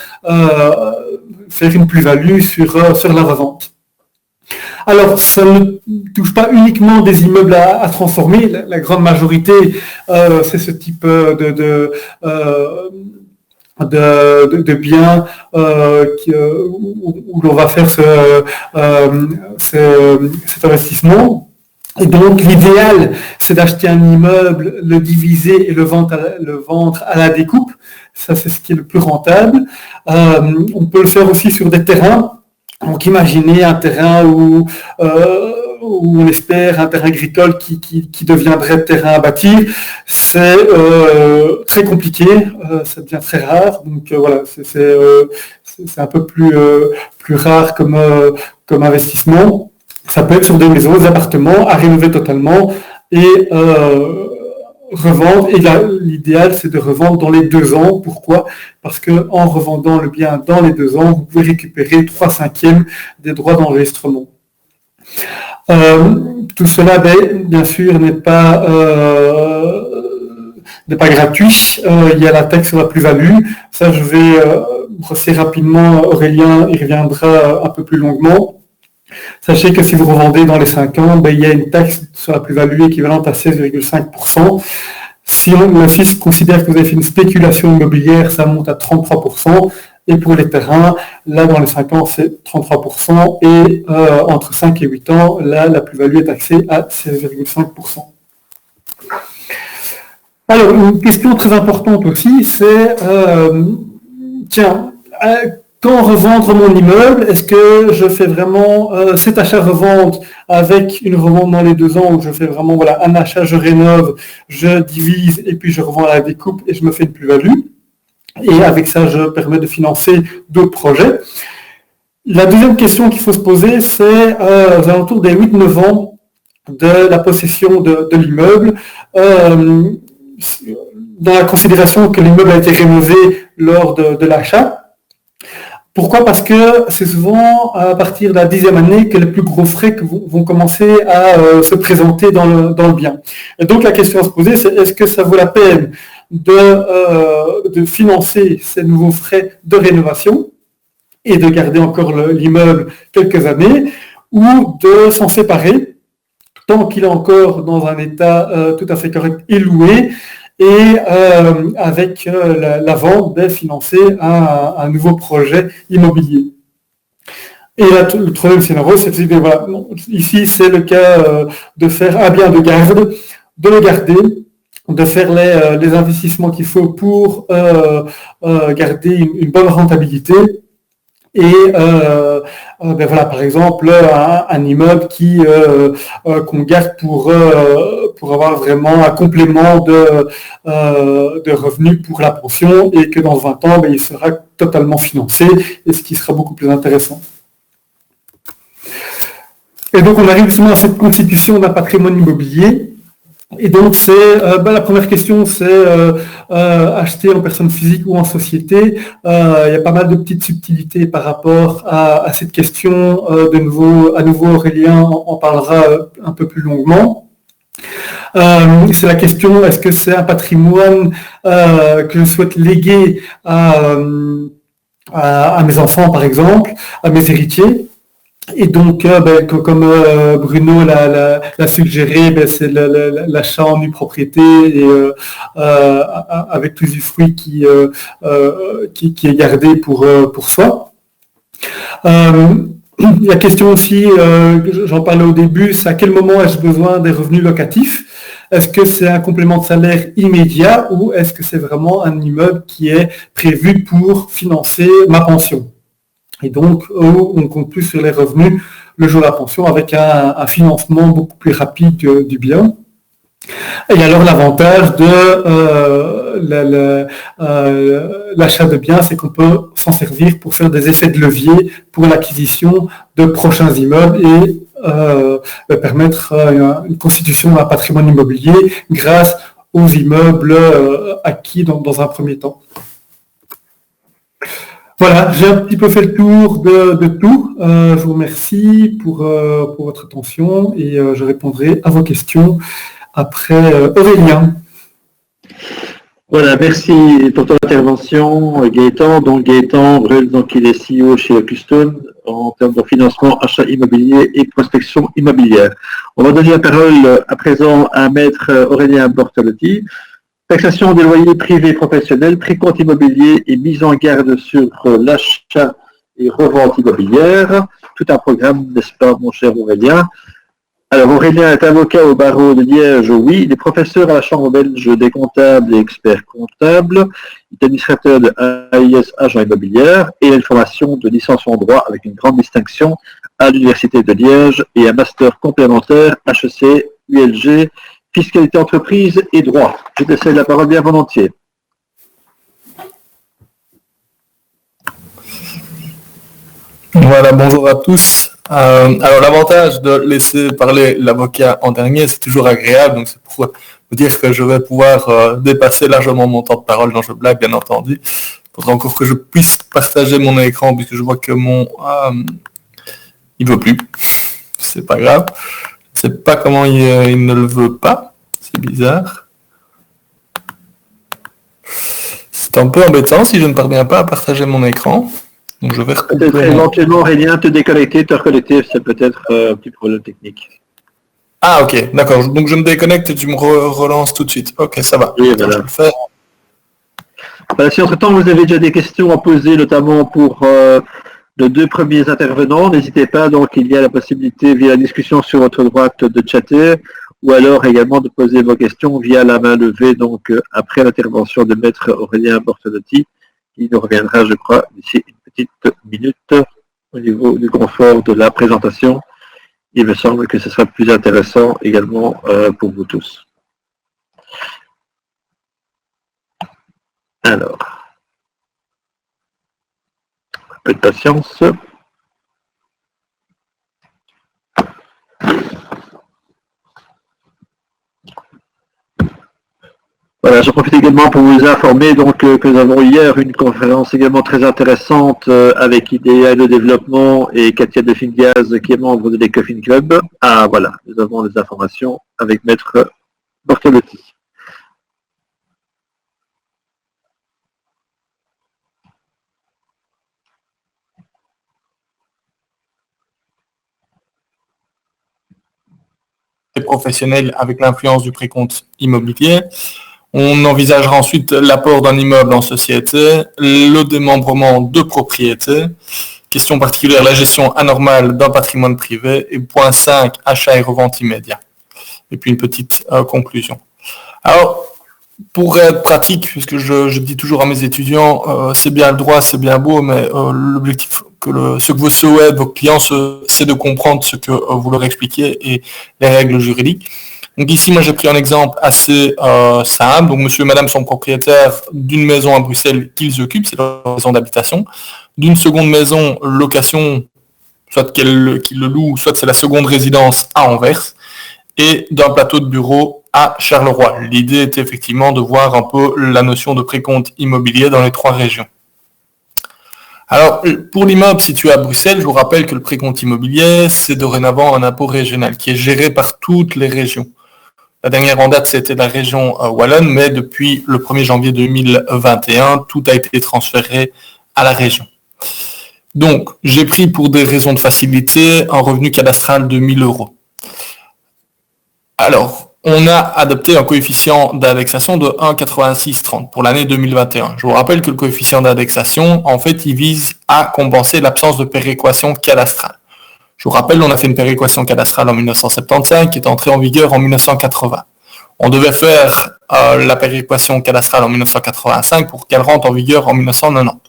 faire une plus-value sur la revente. Alors, ça ne touche pas uniquement des immeubles à transformer. La grande majorité, c'est ce type de biens où l'on va faire cet investissement. Et donc, l'idéal, c'est d'acheter un immeuble, le diviser et le vendre à la découpe. Ça, c'est ce qui est le plus rentable. On peut le faire aussi sur des terrains. Donc imaginez un terrain où on espère un terrain agricole qui deviendrait terrain à bâtir, c'est très compliqué, ça devient très rare, donc voilà, c'est un peu plus rare comme investissement. Ça peut être sur des maisons, des appartements à rénover totalement et revendre, et l'idéal c'est de revendre dans les 2 ans. Pourquoi? Parce qu'en revendant le bien dans les 2 ans, vous pouvez récupérer 3/5 des droits d'enregistrement. Tout cela, bien sûr, n'est pas gratuit. Il y a la taxe sur la plus-value. Ça, je vais brosser rapidement. Aurélien y reviendra un peu plus longuement. Sachez que si vous revendez dans les 5 ans, il y a une taxe sur la plus-value équivalente à 16,5%. Si le fisc considère que vous avez fait une spéculation immobilière, ça monte à 33%. Et pour les terrains, là, dans les 5 ans, c'est 33%. Et entre 5 et 8 ans, là, la plus-value est taxée à 16,5%. Alors, une question très importante aussi, c'est, quand revendre mon immeuble, est-ce que je fais vraiment cet achat-revente avec une revente dans les 2 ans où je fais vraiment un achat, je rénove, je divise et puis je revends à la découpe et je me fais une plus-value. Et avec ça, je permets de financer d'autres projets. La deuxième question qu'il faut se poser, c'est aux alentours des 8-9 ans de la possession de l'immeuble, dans la considération que l'immeuble a été rénové lors de l'achat. Pourquoi? Parce que c'est souvent à partir de la 10e année que les plus gros frais vont commencer à se présenter dans le bien. Et donc la question à se poser, c'est est-ce que ça vaut la peine de financer ces nouveaux frais de rénovation et de garder encore l'immeuble quelques années, ou de s'en séparer tant qu'il est encore dans un état tout à fait correct et loué, et avec la vente, financer un nouveau projet immobilier. Et là, le troisième scénario, c'est de se dire, voilà, ici c'est le cas de faire un bien de garde, de le garder, de faire les investissements qu'il faut pour garder une bonne rentabilité. Et voilà, par exemple, un immeuble qu'on garde pour avoir vraiment un complément de revenus pour la pension, et que dans 20 ans, il sera totalement financé, et ce qui sera beaucoup plus intéressant. Et donc on arrive justement à cette constitution d'un patrimoine immobilier. Et donc la première question, c'est acheter en personne physique ou en société. Il y a pas mal de petites subtilités par rapport à cette question. À nouveau Aurélien en parlera un peu plus longuement. C'est la question, est-ce que c'est un patrimoine que je souhaite léguer à mes enfants, par exemple, à mes héritiers? Et donc, comme Bruno l'a suggéré, c'est l'achat en nue propriété, et avec l'usufruit qui est gardé pour soi. La question aussi, j'en parlais au début, c'est à quel moment ai-je besoin des revenus locatifs? Est-ce que c'est un complément de salaire immédiat, ou est-ce que c'est vraiment un immeuble qui est prévu pour financer ma pension? Et donc, on compte plus sur les revenus le jour de la pension, avec un financement beaucoup plus rapide du bien. Et alors, l'avantage de l'achat de biens, c'est qu'on peut s'en servir pour faire des effets de levier pour l'acquisition de prochains immeubles, et permettre une constitution d'un patrimoine immobilier grâce aux immeubles acquis dans un premier temps. Voilà, j'ai un petit peu fait le tour de tout. Je vous remercie pour votre attention et je répondrai à vos questions après Aurélien. Voilà, merci pour ton intervention, Gaëtan. Donc, Gaëtan Brel, donc, il est CEO chez Ocustone en termes de financement, achat immobilier et prospection immobilière. On va donner la parole à présent à Maître Aurélien Bortolotti. Taxation des loyers privés professionnels, précompte immobilier et mise en garde sur l'achat et revente immobilière. Tout un programme, n'est-ce pas, mon cher Aurélien? Alors, Aurélien est avocat au barreau de Liège, oui. Il est professeur à la Chambre belge des comptables et experts comptables. Il est administrateur de AIS Agent Immobilière et il a une formation de licence en droit avec une grande distinction à l'Université de Liège et un master complémentaire HEC, ULG, fiscalité entreprise et droit. Je te cède la parole bien volontiers. Voilà, bonjour à tous. Alors l'avantage de laisser parler l'avocat en dernier, c'est toujours agréable, donc c'est pour vous dire que je vais pouvoir dépasser largement mon temps de parole, dont je blague bien entendu. Il faudra encore que je puisse partager mon écran puisque je vois que il veut plus. C'est pas grave. Je sais pas comment il ne le veut pas. C'est bizarre. C'est un peu embêtant si je ne parviens pas à partager mon écran. Donc je vais peut-être éventuellement, Aurélien, te déconnecter, te reconnecter, c'est peut-être un petit problème technique. Ah ok, d'accord. Donc je me déconnecte et tu me relances tout de suite. Ok, ça va. Oui, voilà. Je le fais. Voilà, si entre-temps vous avez déjà des questions à poser, notamment pour les deux premiers intervenants, n'hésitez pas, donc il y a la possibilité via la discussion sur votre droite de chatter, ou alors également de poser vos questions via la main levée, donc après l'intervention de Maître Aurélien Bortolotti, qui nous reviendra, je crois, d'ici une petite minute au niveau du confort de la présentation. Il me semble que ce sera plus intéressant également pour vous tous. Alors, un peu de patience. Voilà, je profite également pour vous informer donc, que nous avons hier une conférence également très intéressante avec IDEA le développement et Katia de Fingaz qui est membre de l'Ecofin Club. Ah voilà, nous avons des informations avec Maître Bortolotti. Professionnel avec l'influence du précompte immobilier. On envisagera ensuite l'apport d'un immeuble en société, le démembrement de propriété, question particulière, la gestion anormale d'un patrimoine privé, et point 5, achat et revente immédiat. Et puis une petite conclusion. Alors, pour être pratique, puisque je dis toujours à mes étudiants, c'est bien le droit, c'est bien beau, mais l'objectif, ce que vous souhaitez, vos clients, c'est de comprendre ce que vous leur expliquez et les règles juridiques. Donc ici, moi, j'ai pris un exemple assez simple. Donc, monsieur et madame sont propriétaires d'une maison à Bruxelles qu'ils occupent, c'est leur maison d'habitation, d'une seconde maison location, soit qu'ils le louent, soit c'est la seconde résidence à Anvers, et d'un plateau de bureau à Charleroi. L'idée était effectivement de voir un peu la notion de précompte immobilier dans les trois régions. Alors, pour l'immeuble situé à Bruxelles, je vous rappelle que le précompte immobilier, c'est dorénavant un impôt régional qui est géré par toutes les régions. La dernière en date, c'était la région wallonne, mais depuis le 1er janvier 2021, tout a été transféré à la région. Donc, j'ai pris pour des raisons de facilité un revenu cadastral de 1 000 €. Alors, on a adopté un coefficient d'indexation de 1,8630 pour l'année 2021. Je vous rappelle que le coefficient d'indexation, en fait, il vise à compenser l'absence de péréquation cadastrale. Je vous rappelle, on a fait une péréquation cadastrale en 1975 qui est entrée en vigueur en 1980. On devait faire la péréquation cadastrale en 1985 pour qu'elle rentre en vigueur en 1990.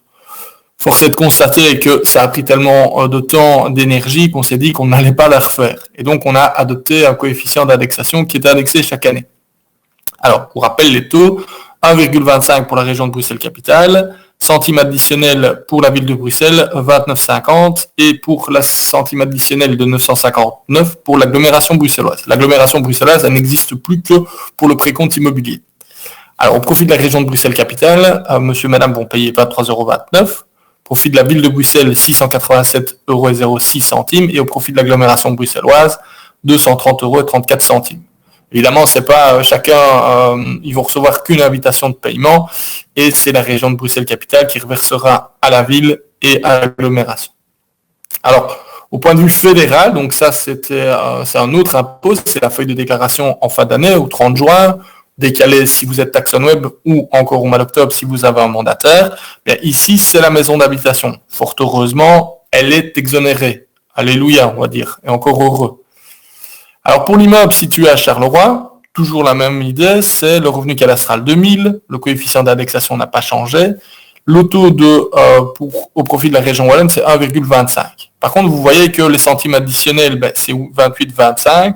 Force est de constater que ça a pris tellement de temps, d'énergie, qu'on s'est dit qu'on n'allait pas la refaire. Et donc, on a adopté un coefficient d'indexation qui est indexé chaque année. Alors, pour rappel, les taux, 1,25 pour la région de Bruxelles-Capitale, centime additionnel pour la ville de Bruxelles, 29,50, et pour la centime additionnelle de 959 pour l'agglomération bruxelloise. L'agglomération bruxelloise, elle n'existe plus que pour le précompte immobilier. Alors, au profit de la région de Bruxelles-Capitale, monsieur et madame vont payer 23,29 €. profit de la ville de Bruxelles, 687,06 € et au profit de l'agglomération bruxelloise, 230,34 €. Évidemment, c'est pas chacun, ils vont recevoir qu'une invitation de paiement et c'est la région de Bruxelles-Capitale qui reversera à la ville et à l'agglomération. Alors, au point de vue fédéral, donc ça c'est un autre impôt, c'est la feuille de déclaration en fin d'année au 30 juin, décalé si vous êtes Taxon Web ou encore au mois d'octobre si vous avez un mandataire. Bien, ici, c'est la maison d'habitation. Fort heureusement, elle est exonérée. Alléluia, on va dire, et encore heureux. Alors pour l'immeuble situé à Charleroi, toujours la même idée, c'est le revenu cadastral 2000, le coefficient d'indexation n'a pas changé, le taux au profit de la région Wallonne, c'est 1,25. Par contre, vous voyez que les centimes additionnels, c'est 28,25,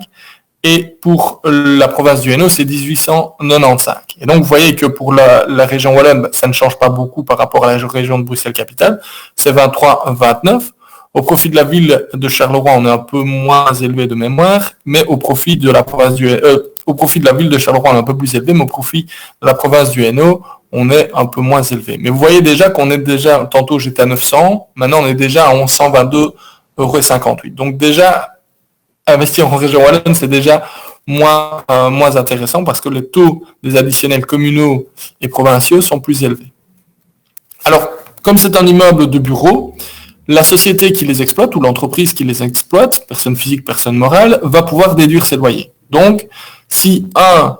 et pour la province du Hainaut, c'est 1895. Et donc, vous voyez que pour la région Wallonne, ça ne change pas beaucoup par rapport à la région de Bruxelles-Capitale, c'est 23,29. Au profit de la ville de Charleroi, on est un peu moins élevé de mémoire, mais au profit de la province au profit de la ville de Charleroi, on est un peu plus élevé, mais au profit de la province du Hainaut, on est un peu moins élevé. Mais vous voyez déjà qu'on est déjà, tantôt j'étais à 900, maintenant on est déjà à 1122,58 €. Donc déjà, investir en région Wallonne, c'est déjà moins intéressant parce que les taux des additionnels communaux et provinciaux sont plus élevés. Alors, comme c'est un immeuble de bureau, la société qui les exploite ou l'entreprise qui les exploite, personne physique, personne morale, va pouvoir déduire ses loyers. Donc, si un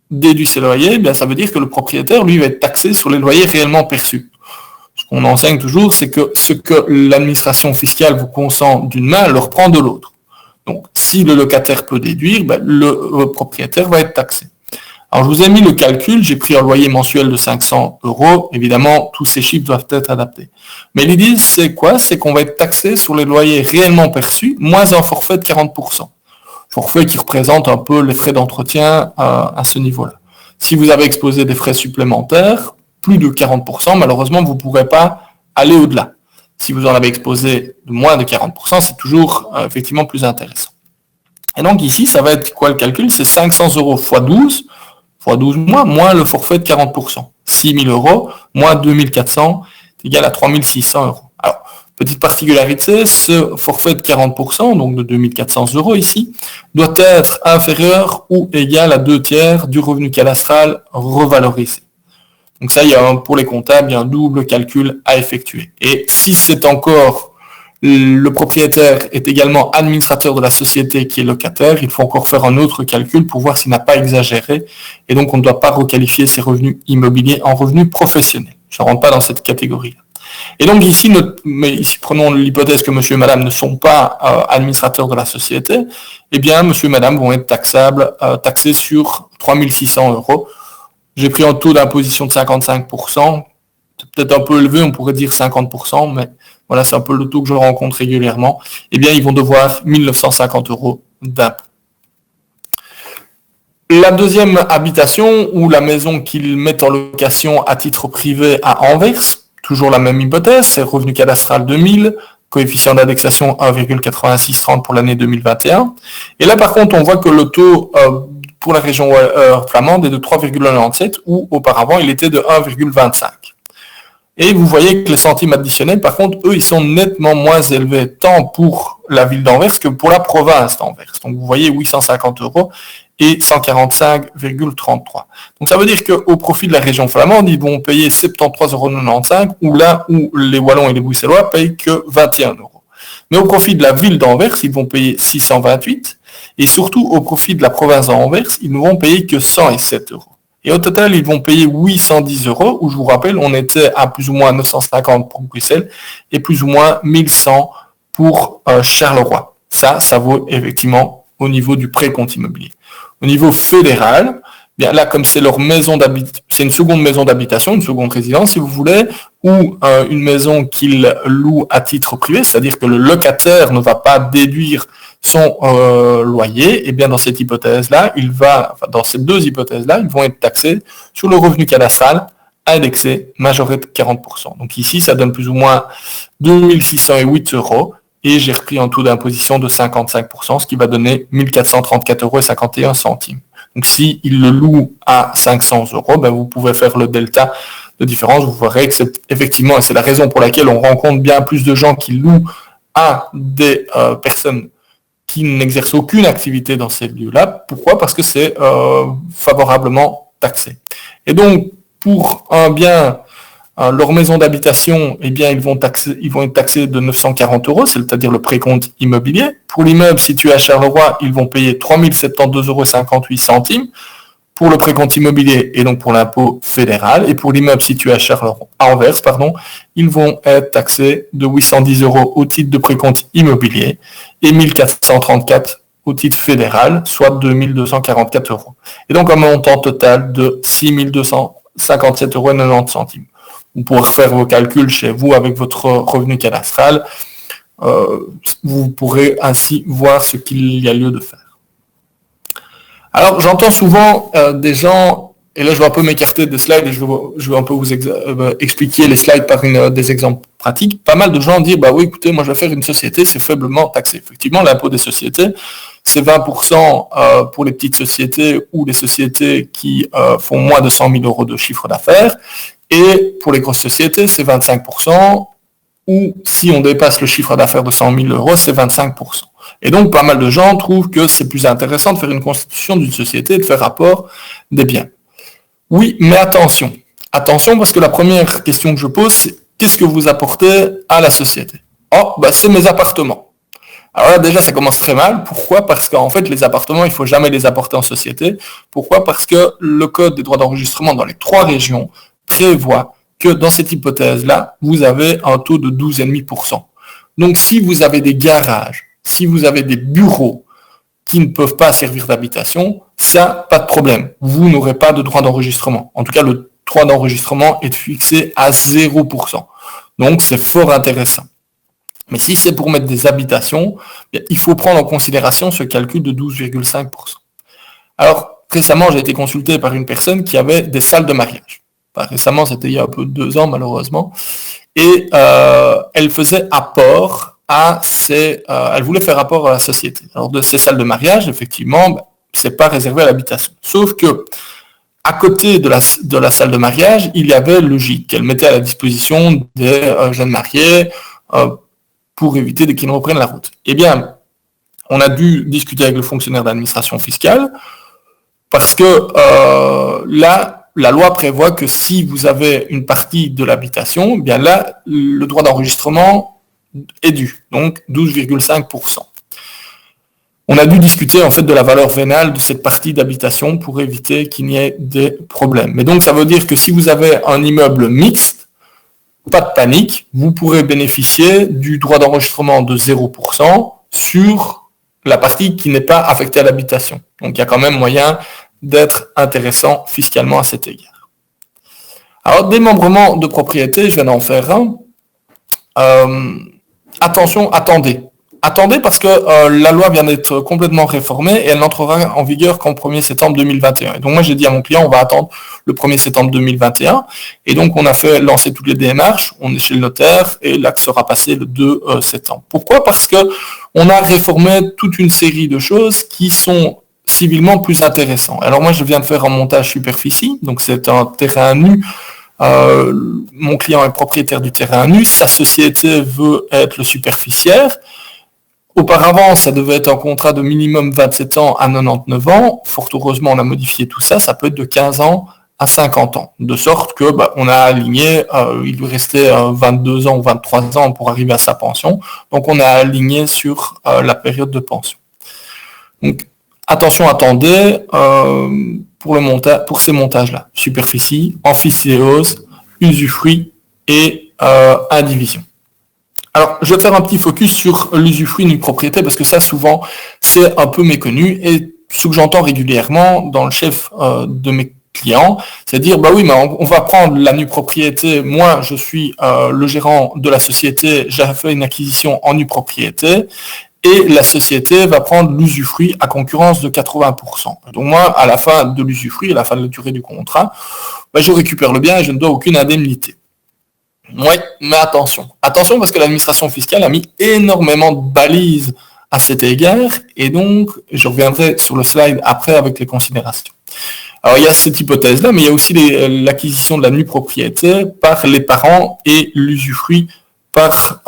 déduit ses loyers, bien ça veut dire que le propriétaire, lui, va être taxé sur les loyers réellement perçus. Ce qu'on enseigne toujours, c'est que ce que l'administration fiscale vous consent d'une main, elle le reprend de l'autre. Donc, si le locataire peut déduire, le propriétaire va être taxé. Alors, je vous ai mis le calcul, j'ai pris un loyer mensuel de 500 €. Évidemment, tous ces chiffres doivent être adaptés. Mais l'idée, c'est quoi? C'est qu'on va être taxé sur les loyers réellement perçus, moins un forfait de 40%. Forfait qui représente un peu les frais d'entretien à ce niveau-là. Si vous avez exposé des frais supplémentaires, plus de 40%, malheureusement, vous ne pourrez pas aller au-delà. Si vous en avez exposé de moins de 40%, c'est toujours effectivement plus intéressant. Et donc ici, ça va être quoi le calcul? C'est 500 € x 12, fois 12 mois, moins le forfait de 40%. 6 000 € moins 2400 est égal à 3600 €. Alors, petite particularité, ce forfait de 40%, donc de 2400 € ici, doit être inférieur ou égal à 2/3 du revenu cadastral revalorisé. Donc ça, pour les comptables, il y a un double calcul à effectuer. Et si c'est encore le propriétaire est également administrateur de la société qui est locataire, il faut encore faire un autre calcul pour voir s'il n'a pas exagéré. Et donc, on ne doit pas requalifier ses revenus immobiliers en revenus professionnels. Je ne rentre pas dans cette catégorie. Et donc, ici, prenons l'hypothèse que monsieur et madame ne sont pas administrateurs de la société. Eh bien, monsieur et madame vont être taxés sur 3600 €. J'ai pris un taux d'imposition de 55%. C'est peut-être un peu élevé, on pourrait dire 50%, mais voilà, c'est un peu le taux que je rencontre régulièrement. Eh bien, ils vont devoir 1950 € d'impôt. La deuxième habitation ou la maison qu'ils mettent en location à titre privé à Anvers, toujours la même hypothèse, c'est revenu cadastral 2000, coefficient d'indexation 1,8630 pour l'année 2021. Et là, par contre, on voit que le taux pour la région flamande est de 3,97 où auparavant il était de 1,25. Et vous voyez que les centimes additionnels, par contre, eux, ils sont nettement moins élevés, tant pour la ville d'Anvers que pour la province d'Anvers. Donc vous voyez 850 € et 145,33. Donc ça veut dire qu'au profit de la région flamande, ils vont payer 73,95 €, ou là où les Wallons et les Bruxellois payent que 21 €. Mais au profit de la ville d'Anvers, ils vont payer 628, et surtout au profit de la province d'Anvers, ils ne vont payer que 107 €. Et au total, ils vont payer 810 €, où je vous rappelle, on était à plus ou moins 950 pour Bruxelles, et plus ou moins 1100 pour Charleroi. Ça vaut effectivement au niveau du précompte immobilier. Au niveau fédéral, bien là, comme c'est leur maison d'habitation, c'est une seconde maison d'habitation, une seconde résidence, si vous voulez, ou une maison qu'ils louent à titre privé, c'est-à-dire que le locataire ne va pas déduire son loyer, et bien dans cette hypothèse-là, dans ces deux hypothèses-là, ils vont être taxés sur le revenu cadastral indexé, majoré de 40%. Donc ici, ça donne plus ou moins 2608 €, et j'ai repris un taux d'imposition de 55%, ce qui va donner 1434,51 €. Donc si il le loue à 500 €, ben vous pouvez faire le delta de différence, vous verrez que c'est effectivement, et c'est la raison pour laquelle on rencontre bien plus de gens qui louent à des personnes qui n'exercent aucune activité dans ces lieux-là. Pourquoi? Parce que c'est favorablement taxé. Et donc, pour un bien, leur maison d'habitation, eh bien, ils vont être taxés de 940 €, c'est-à-dire le précompte immobilier. Pour l'immeuble situé à Charleroi, ils vont payer 3072,58 €. Pour le précompte immobilier et donc pour l'impôt fédéral, et pour l'immeuble situé à Anvers, ils vont être taxés de 810 € au titre de précompte immobilier et 1434 au titre fédéral, soit 2244 €. Et donc un montant total de 6257,90 €. Vous pourrez faire vos calculs chez vous avec votre revenu cadastral. Vous pourrez ainsi voir ce qu'il y a lieu de faire. Alors, j'entends souvent des gens, et là je vais un peu m'écarter des slides et je vais un peu vous expliquer les slides par des exemples pratiques. Pas mal de gens disent, bah oui, écoutez, moi je vais faire une société, c'est faiblement taxé. Effectivement, l'impôt des sociétés, c'est 20% pour les petites sociétés ou les sociétés qui font moins de 100 000 € de chiffre d'affaires. Et pour les grosses sociétés, c'est 25%, ou si on dépasse le chiffre d'affaires de 100 000 €, c'est 25%. Et donc, pas mal de gens trouvent que c'est plus intéressant de faire une constitution d'une société et de faire rapport des biens. Oui, mais attention. Attention, parce que la première question que je pose, c'est qu'est-ce que vous apportez à la société? Oh, bah, c'est mes appartements. Alors là, déjà, ça commence très mal. Pourquoi? Parce qu'en fait, les appartements, il ne faut jamais les apporter en société. Pourquoi? Parce que le code des droits d'enregistrement dans les 3 régions prévoit que dans cette hypothèse-là, vous avez un taux de 12,5%. Donc, si vous avez des garages, si vous avez des bureaux qui ne peuvent pas servir d'habitation, ça, pas de problème. Vous n'aurez pas de droit d'enregistrement. En tout cas, le droit d'enregistrement est fixé à 0%. Donc, c'est fort intéressant. Mais si c'est pour mettre des habitations, il faut prendre en considération ce calcul de 12,5%. Alors, récemment, j'ai été consulté par une personne qui avait des salles de mariage. Enfin, récemment, c'était il y a un peu de 2 ans, malheureusement. Et elle faisait apport elle voulait faire rapport à la société. Alors de ces salles de mariage, effectivement, c'est pas réservé à l'habitation. Sauf que à côté de la salle de mariage, il y avait le gîte qu'elle mettait à la disposition des jeunes mariés pour éviter qu'ils ne reprennent la route. Eh bien, on a dû discuter avec le fonctionnaire d'administration fiscale parce que là, la loi prévoit que si vous avez une partie de l'habitation, eh bien là, le droit d'enregistrement est dû, donc 12,5%. On a dû discuter en fait de la valeur vénale de cette partie d'habitation pour éviter qu'il n'y ait des problèmes. Mais donc ça veut dire que si vous avez un immeuble mixte, pas de panique, vous pourrez bénéficier du droit d'enregistrement de 0% sur la partie qui n'est pas affectée à l'habitation. Donc il y a quand même moyen d'être intéressant fiscalement à cet égard. Alors démembrement de propriété, je viens d'en faire un. Attention, attendez parce que la loi vient d'être complètement réformée et elle n'entrera en vigueur qu'en 1er septembre 2021. Et donc moi j'ai dit à mon client, on va attendre le 1er septembre 2021. Et donc on a fait lancer toutes les démarches, on est chez le notaire et l'acte sera passé le 2 septembre. Pourquoi? Parce que on a réformé toute une série de choses qui sont civilement plus intéressants. Alors moi je viens de faire un montage superficie, donc c'est un terrain nu. Mon client est propriétaire du terrain nu, sa société veut être le superficiaire. Auparavant, ça devait être un contrat de minimum 27 ans à 99 ans. Fort heureusement, on a modifié tout ça. Ça peut être de 15 ans à 50 ans. De sorte que on a aligné, il lui restait 22 ans ou 23 ans pour arriver à sa pension. Donc on a aligné sur la période de pension. Donc attention, attendez. Pour ces montages-là, superficie, amphithéose, usufruit et indivision. Alors, je vais faire un petit focus sur l'usufruit nue propriété parce que ça, souvent, c'est un peu méconnu et ce que j'entends régulièrement dans le chef de mes clients, c'est dire, bah oui, mais on va prendre la nue propriété, moi, je suis le gérant de la société, j'ai fait une acquisition en nue propriété, et la société va prendre l'usufruit à concurrence de 80%. Donc moi, à la fin de l'usufruit, à la fin de la durée du contrat, je récupère le bien et je ne dois aucune indemnité. Oui, mais attention parce que l'administration fiscale a mis énormément de balises à cet égard, et donc je reviendrai sur le slide après avec les considérations. Alors, il y a cette hypothèse-là, mais il y a aussi l'acquisition de la nue propriété par les parents et l'usufruit par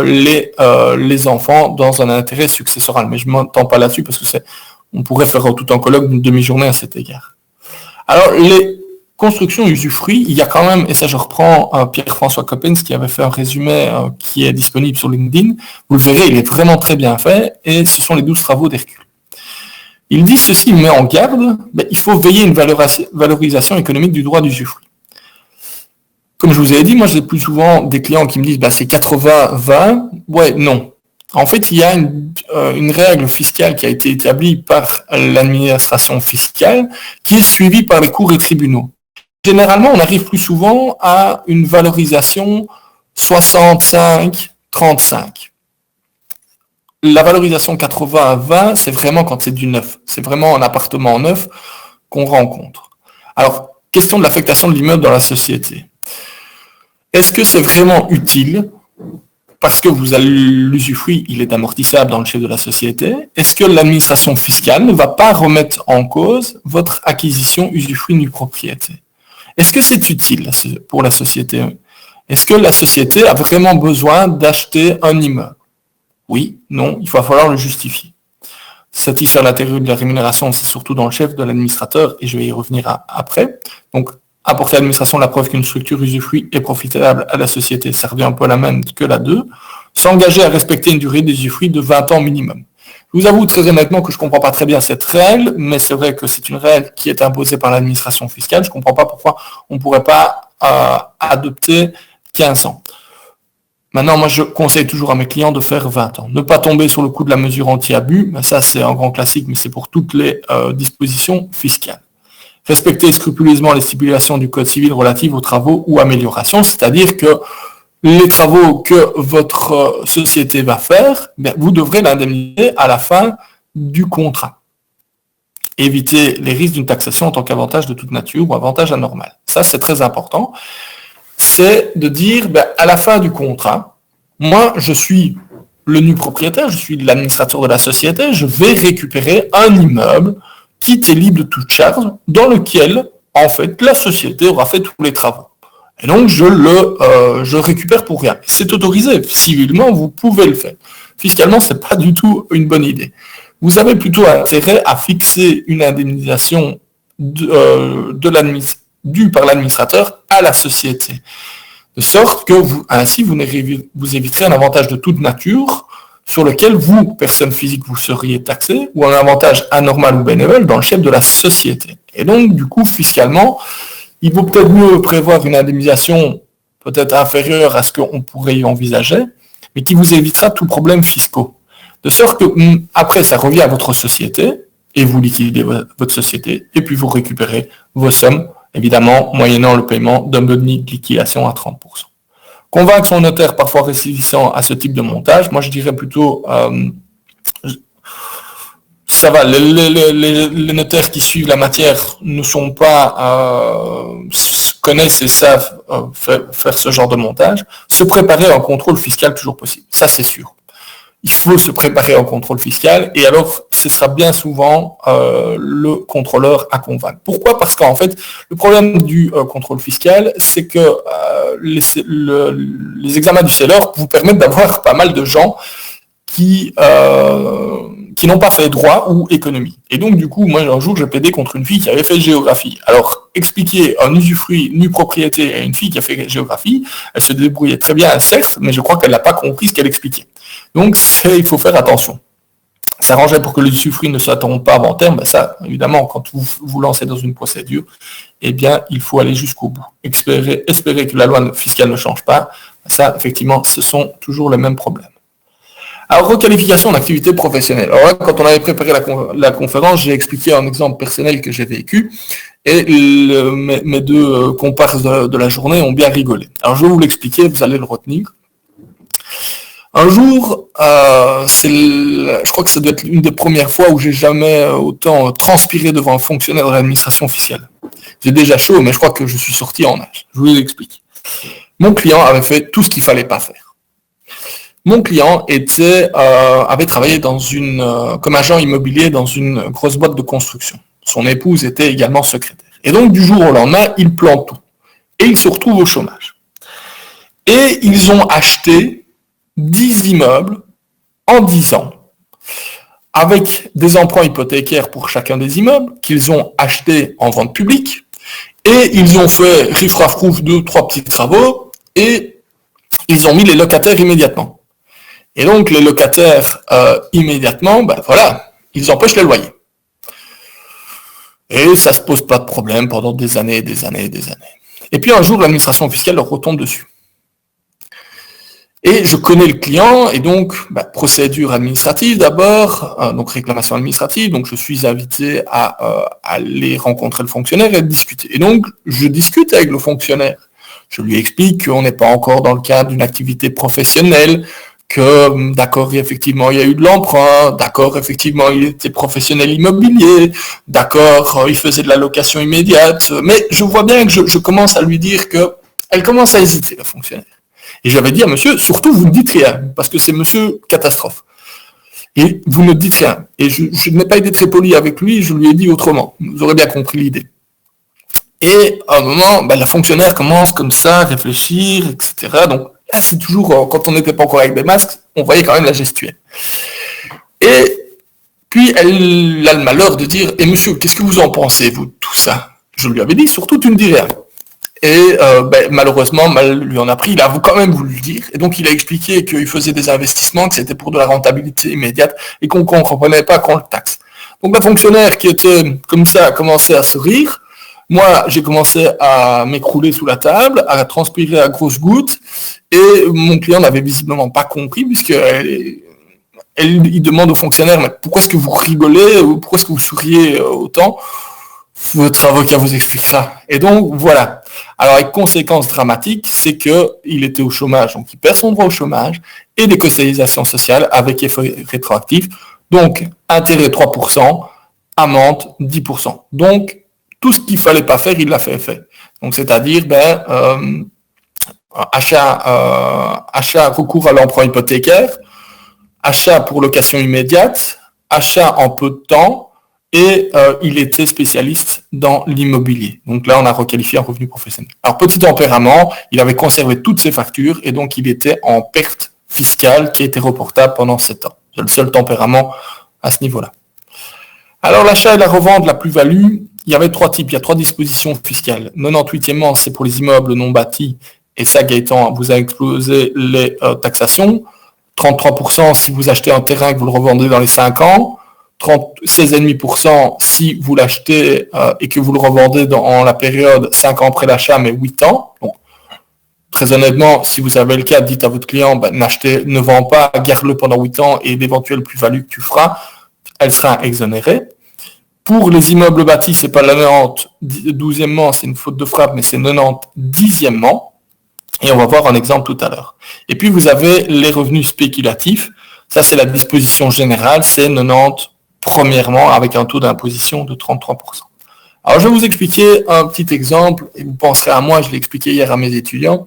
les enfants dans un intérêt successoral. Mais je ne m'entends pas là-dessus parce que on pourrait faire tout un colloque d'une demi-journée à cet égard. Alors, les constructions usufruit, il y a quand même, et ça je reprends Pierre-François Coppens qui avait fait un résumé qui est disponible sur LinkedIn, vous le verrez, il est vraiment très bien fait, et ce sont les 12 travaux d'Hercule. Il dit ceci, il met en garde, il faut veiller à une valorisation économique du droit d'usufruit. Comme je vous ai dit, moi j'ai plus souvent des clients qui me disent c'est 80-20, ouais, non. En fait, il y a une règle fiscale qui a été établie par l'administration fiscale qui est suivie par les cours et tribunaux. Généralement, on arrive plus souvent à une valorisation 65-35. La valorisation 80-20, c'est vraiment quand c'est du neuf. C'est vraiment un appartement neuf qu'on rencontre. Alors, question de l'affectation de l'immeuble dans la société. Est-ce que c'est vraiment utile parce que vous avez l'usufruit, il est amortissable dans le chef de la société? Est-ce que l'administration fiscale ne va pas remettre en cause votre acquisition usufruit nue propriété? Est-ce que c'est utile pour la société? Est-ce que la société a vraiment besoin d'acheter un immeuble? Oui, non, il va falloir le justifier. Cette histoire d'intérêt de la rémunération, c'est surtout dans le chef de l'administrateur, et je vais y revenir après. Donc, apporter à l'administration la preuve qu'une structure usufruit est profitable à la société, ça revient un peu la même que la 2. S'engager à respecter une durée d'usufruit de 20 ans minimum. Je vous avoue très honnêtement que je ne comprends pas très bien cette règle, mais c'est vrai que c'est une règle qui est imposée par l'administration fiscale. Je ne comprends pas pourquoi on ne pourrait pas adopter 15 ans. Maintenant, moi, je conseille toujours à mes clients de faire 20 ans. Ne pas tomber sur le coup de la mesure anti-abus, mais ça, c'est un grand classique, mais c'est pour toutes les dispositions fiscales. Respecter scrupuleusement les stipulations du Code civil relatives aux travaux ou améliorations, c'est-à-dire que les travaux que votre société va faire, vous devrez l'indemniser à la fin du contrat. Éviter les risques d'une taxation en tant qu'avantage de toute nature ou avantage anormal. Ça, c'est très important. C'est de dire, à la fin du contrat, moi, je suis le nu propriétaire, je suis l'administrateur de la société, je vais récupérer un immeuble qui est libre de toute charge, dans lequel, en fait, la société aura fait tous les travaux. Et donc, je récupère pour rien. C'est autorisé. Civilement, vous pouvez le faire. Fiscalement, c'est pas du tout une bonne idée. Vous avez plutôt intérêt à fixer une indemnisation due par l'administrateur à la société. De sorte que ainsi, vous éviterez un avantage de toute nature sur lequel vous, personne physique, vous seriez taxé, ou un avantage anormal ou bénévole dans le chef de la société. Et donc, du coup, fiscalement, il vaut peut-être mieux prévoir une indemnisation peut-être inférieure à ce qu'on pourrait y envisager, mais qui vous évitera tout problème fiscaux. De sorte que, après, ça revient à votre société, et vous liquidez votre société, et puis vous récupérez vos sommes, évidemment, moyennant le paiement d'un boni de liquidation à 30%. Convaincre son notaire, parfois réticent à ce type de montage, moi je dirais plutôt, ça va, les notaires qui suivent la matière ne sont pas, connaissent et savent faire ce genre de montage, se préparer à un contrôle fiscal toujours possible, ça c'est sûr. Il faut se préparer au contrôle fiscal, et alors ce sera bien souvent le contrôleur à convaincre. Pourquoi? Parce qu'en fait, le problème du contrôle fiscal, c'est que les examens du seller vous permettent d'avoir pas mal de gens qui n'ont pas fait droit ou économie. Et donc, du coup, moi, un jour, j'ai plaidé contre une fille qui avait fait géographie. Alors, expliquer un usufruit nue propriété à une fille qui a fait géographie, elle se débrouillait très bien, certes, mais je crois qu'elle n'a pas compris ce qu'elle expliquait. Donc, il faut faire attention. S'arranger pour que l'usufruit ne s'interrompe pas avant terme, ça, évidemment, quand vous vous lancez dans une procédure, eh bien, il faut aller jusqu'au bout. Espérer que la loi fiscale ne change pas, ça, effectivement, ce sont toujours les mêmes problèmes. Alors, requalification d'activité professionnelle. Alors là, quand on avait préparé la conférence, j'ai expliqué un exemple personnel que j'ai vécu, et mes deux comparses de la journée ont bien rigolé. Alors, je vais vous l'expliquer, vous allez le retenir. Un jour, je crois que ça doit être une des premières fois où j'ai jamais autant transpiré devant un fonctionnaire de l'administration fiscale. J'ai déjà chaud, mais je crois que je suis sorti en nage. Je vous l'explique. Mon client avait fait tout ce qu'il fallait pas faire. Mon client avait travaillé comme agent immobilier dans une grosse boîte de construction. Son épouse était également secrétaire. Et donc, du jour au lendemain, ils plantent tout. Et ils se retrouvent au chômage. Et ils ont acheté 10 immeubles en 10 ans, avec des emprunts hypothécaires pour chacun des immeubles, qu'ils ont achetés en vente publique, et ils ont fait riff-raff-rouf 2-3 petits travaux, et ils ont mis les locataires immédiatement. Et donc, les locataires, immédiatement, ils empêchent les loyers. Et ça se pose pas de problème pendant des années, des années, des années. Et puis un jour, l'administration fiscale leur retombe dessus. Et je connais le client, et donc, procédure administrative d'abord, donc réclamation administrative, donc je suis invité à aller rencontrer le fonctionnaire et discuter. Et donc, je discute avec le fonctionnaire. Je lui explique qu'on n'est pas encore dans le cadre d'une activité professionnelle, que, d'accord, effectivement, il y a eu de l'emprunt, d'accord, effectivement, il était professionnel immobilier, d'accord, il faisait de la location immédiate, mais je vois bien que je commence à lui dire qu'elle commence à hésiter, le fonctionnaire. Et j'avais dit à monsieur, surtout, vous ne dites rien, parce que c'est monsieur catastrophe. Et vous ne dites rien. Et je n'ai pas été très poli avec lui, je lui ai dit autrement. Vous aurez bien compris l'idée. Et à un moment, la fonctionnaire commence comme ça à réfléchir, etc. Donc là, c'est toujours, quand on n'était pas encore avec des masques, on voyait quand même la gestuelle. Et puis, elle a le malheur de dire, et monsieur, qu'est-ce que vous en pensez, vous, de tout ça? Je lui avais dit, surtout, tu ne dis rien. Et malheureusement, mal lui en a pris, il a quand même voulu le dire. Et donc, il a expliqué qu'il faisait des investissements, que c'était pour de la rentabilité immédiate, et qu'on ne comprenait pas qu'on le taxe. Donc, la fonctionnaire qui était comme ça a commencé à se rire. Moi, j'ai commencé à m'écrouler sous la table, à transpirer à grosses gouttes, et mon client n'avait visiblement pas compris, puisqu'il demande au fonctionnaire, mais pourquoi est-ce que vous rigolez, ou pourquoi est-ce que vous souriez autant? Votre avocat vous explique ça. Et donc, voilà. Alors, avec conséquence dramatique, c'est qu'il était au chômage, donc il perd son droit au chômage, et des cotisations sociales avec effet rétroactif. Donc, intérêt 3%, amende 10%. Donc, tout ce qu'il fallait pas faire, il l'a fait. Donc, c'est-à-dire, achat recours à l'emprunt hypothécaire, achat pour location immédiate, achat en peu de temps, et il était spécialiste dans l'immobilier. Donc là, on a requalifié un revenu professionnel. Alors, petit tempérament, il avait conservé toutes ses factures, et donc il était en perte fiscale qui était reportable pendant 7 ans. C'est le seul tempérament à ce niveau-là. Alors, l'achat et la revente, la plus-value, il y avait 3 types, il y a 3 dispositions fiscales. 98e, c'est pour les immeubles non bâtis, et ça, Gaëtan vous a explosé les taxations. 33% si vous achetez un terrain et que vous le revendez dans les 5 ans. 16,5% si vous l'achetez et que vous le revendez dans la période 5 ans après l'achat, mais 8 ans. Donc, très honnêtement, si vous avez le cas, dites à votre client, ne vends pas, garde-le pendant 8 ans et l'éventuelle plus-value que tu feras, elle sera exonérée. Pour les immeubles bâtis, c'est pas la 90 12e, c'est une faute de frappe, mais c'est 90 10e. Et on va voir un exemple tout à l'heure. Et puis, vous avez les revenus spéculatifs. Ça, c'est la disposition générale, c'est 90 premièrement, avec un taux d'imposition de 33%. Alors, je vais vous expliquer un petit exemple, et vous penserez à moi, je l'ai expliqué hier à mes étudiants,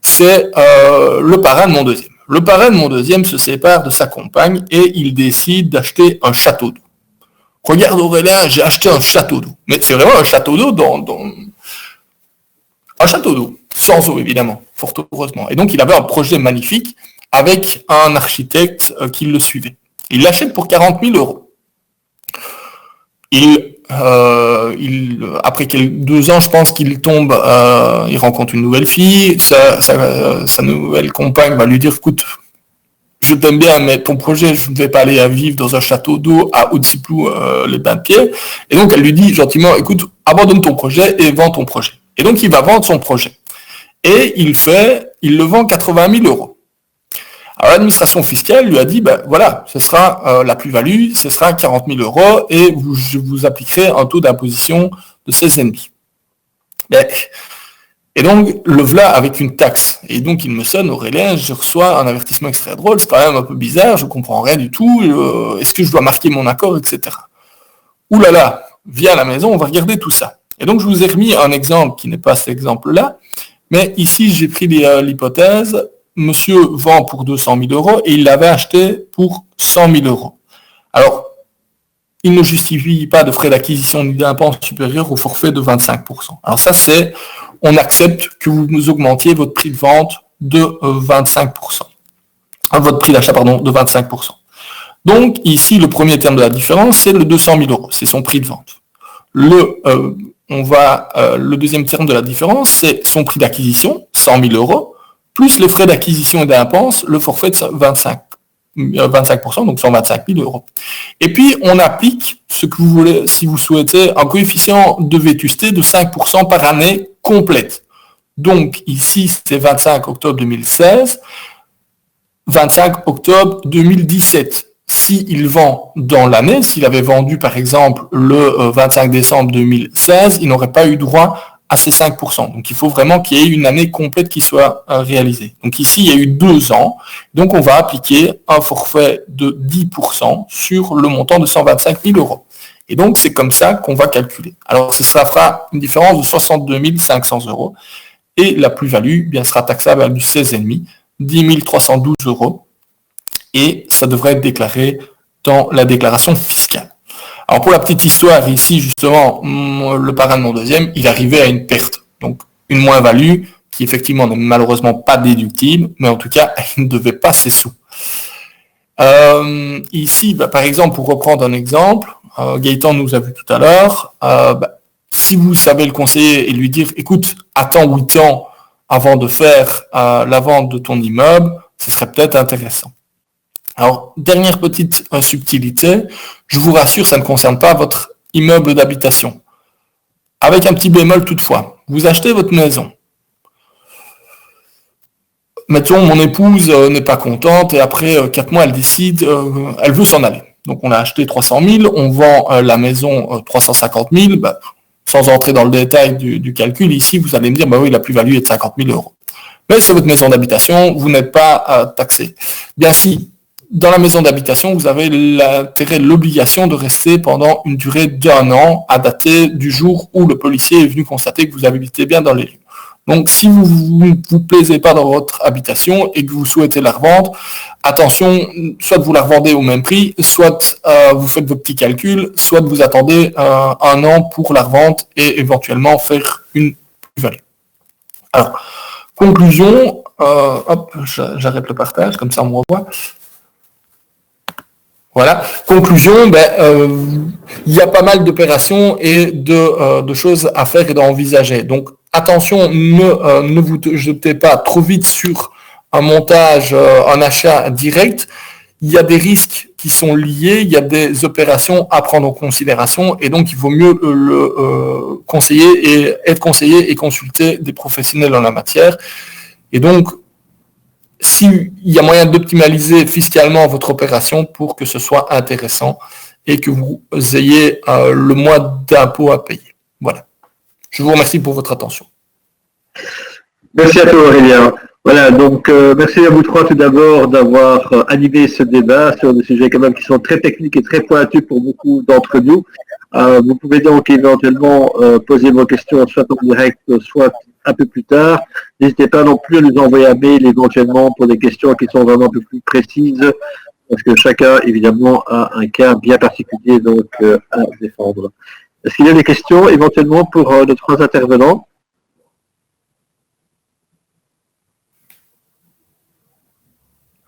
c'est le parrain de mon deuxième. Le parrain de mon deuxième se sépare de sa compagne et il décide d'acheter un château d'eau. Regarde Aurélien, j'ai acheté un château d'eau. Mais c'est vraiment un château d'eau un château d'eau, sans eau évidemment, fort heureusement. Et donc, il avait un projet magnifique avec un architecte qui le suivait. Il l'achète pour 40 000 €. Après 2 ans, je pense qu'il tombe, il rencontre une nouvelle fille, sa nouvelle compagne va lui dire, écoute, je t'aime bien, mais ton projet, je ne vais pas aller à vivre dans un château d'eau à Haute-Ciplou, les Bains-de-Pied. Et donc, elle lui dit gentiment, écoute, abandonne ton projet et vends ton projet. Et donc, il va vendre son projet. Et il le vend 80 000 €. Alors l'administration fiscale lui a dit, voilà, ce sera la plus-value, ce sera 40 000 € et je vous appliquerai un taux d'imposition de 16,5. Et donc, le voilà avec une taxe. Et donc, il me sonne, Aurélien, je reçois un avertissement extrait drôle, c'est quand même un peu bizarre, je comprends rien du tout, est-ce que je dois marquer mon accord, etc. Ouh là là, viens à la maison, on va regarder tout ça. Et donc, je vous ai remis un exemple qui n'est pas cet exemple-là, mais ici, j'ai pris l'hypothèse. Monsieur vend pour 200 000 € et il l'avait acheté pour 100 000 €. Alors, il ne justifie pas de frais d'acquisition ni d'impôt supérieurs au forfait de 25%. Alors ça, c'est, on accepte que vous augmentiez votre prix de vente de 25%. Votre prix d'achat, pardon, de 25%. Donc, ici, le premier terme de la différence, c'est le 200 000 euros. C'est son prix de vente. Le deuxième terme de la différence, c'est son prix d'acquisition, 100 000 euros, plus les frais d'acquisition et d'impôt, le forfait de 25%, donc 125 000 euros. Et puis, on applique ce que vous voulez, si vous souhaitez, un coefficient de vétusté de 5% par année complète. Donc, ici, c'est 25 octobre 2016, 25 octobre 2017. S'il vend dans l'année, s'il avait vendu, par exemple, le 25 décembre 2016, il n'aurait pas eu droit à ces 5%. Donc, il faut vraiment qu'il y ait une année complète qui soit réalisée. Donc, ici, il y a eu 2 ans. Donc, on va appliquer un forfait de 10% sur le montant de 125 000 euros. Et donc, c'est comme ça qu'on va calculer. Alors, ça fera une différence de 62 500 euros. Et la plus-value, bien, sera taxable à du 16,5, 10 312 euros. Et ça devrait être déclaré dans la déclaration fiscale. Alors pour la petite histoire, ici justement, le parrain de mon deuxième, il arrivait à une perte, donc une moins-value qui effectivement n'est malheureusement pas déductible, mais en tout cas, il ne devait pas ses sous. Ici, par exemple, pour reprendre un exemple, Gaëtan nous a vu tout à l'heure, si vous savez le conseiller et lui dire, écoute, attends 8 ans avant de faire la vente de ton immeuble, ce serait peut-être intéressant. Alors, dernière petite subtilité, je vous rassure, ça ne concerne pas votre immeuble d'habitation. Avec un petit bémol toutefois, vous achetez votre maison. Mettons, mon épouse n'est pas contente et après 4 mois, elle décide, elle veut s'en aller. Donc, on a acheté 300 000, on vend la maison 350 000, sans entrer dans le détail du calcul, ici, vous allez me dire, oui, la plus-value est de 50 000 euros. Mais c'est votre maison d'habitation, vous n'êtes pas taxé. Bien si, dans la maison d'habitation, vous avez l'intérêt, l'obligation de rester pendant une durée d'1 an à dater du jour où le policier est venu constater que vous habitez bien dans les lieux. Donc, si vous ne vous plaisez pas dans votre habitation et que vous souhaitez la revendre, attention, soit vous la revendez au même prix, soit vous faites vos petits calculs, soit vous attendez 1 an pour la revente et éventuellement faire une plus-value. Alors, conclusion, j'arrête le partage, comme ça on me revoit. Voilà. Conclusion, il y a pas mal d'opérations et de choses à faire et d'envisager. Donc, attention, ne vous jetez pas trop vite sur un montage, un achat direct. Il y a des risques qui sont liés, il y a des opérations à prendre en considération et donc il vaut mieux être conseillé et consulter des professionnels en la matière. Et donc, s'il y a moyen d'optimaliser fiscalement votre opération pour que ce soit intéressant et que vous ayez le mois d'impôt à payer. Voilà. Je vous remercie pour votre attention. Merci à toi Aurélien. Voilà, donc merci à vous trois tout d'abord d'avoir animé ce débat sur des sujets quand même qui sont très techniques et très pointus pour beaucoup d'entre nous. Vous pouvez donc éventuellement poser vos questions soit en direct, soit un peu plus tard. N'hésitez pas non plus à nous envoyer un mail éventuellement pour des questions qui sont vraiment un peu plus précises, parce que chacun, évidemment, a un cas bien particulier donc à défendre. Est-ce qu'il y a des questions éventuellement pour nos 3 intervenants?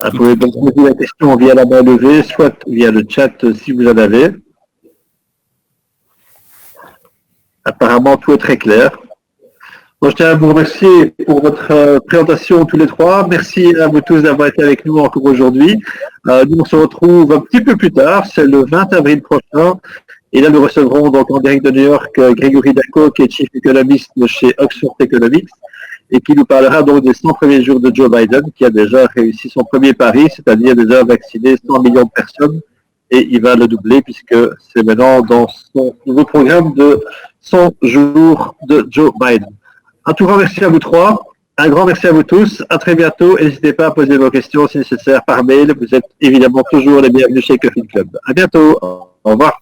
Vous pouvez donc poser la question via la main levée, soit via le chat si vous en avez. Apparemment, tout est très clair. Bon, je tiens à vous remercier pour votre présentation tous les 3. Merci à vous tous d'avoir été avec nous encore aujourd'hui. Nous, on se retrouve un petit peu plus tard, c'est le 20 avril prochain. Et là, nous recevrons donc en direct de New York Grégory Dacko, qui est Chief Economist de chez Oxford Economics, et qui nous parlera donc des 100 premiers jours de Joe Biden, qui a déjà réussi son premier pari, c'est-à-dire déjà vacciner 100 millions de personnes. Et il va le doubler puisque c'est maintenant dans son nouveau programme de 100 jours de Joe Biden. Un tout grand merci à vous 3. Un grand merci à vous tous. À très bientôt. N'hésitez pas à poser vos questions si nécessaire par mail. Vous êtes évidemment toujours les bienvenus chez Coffee Club. À bientôt. Au revoir.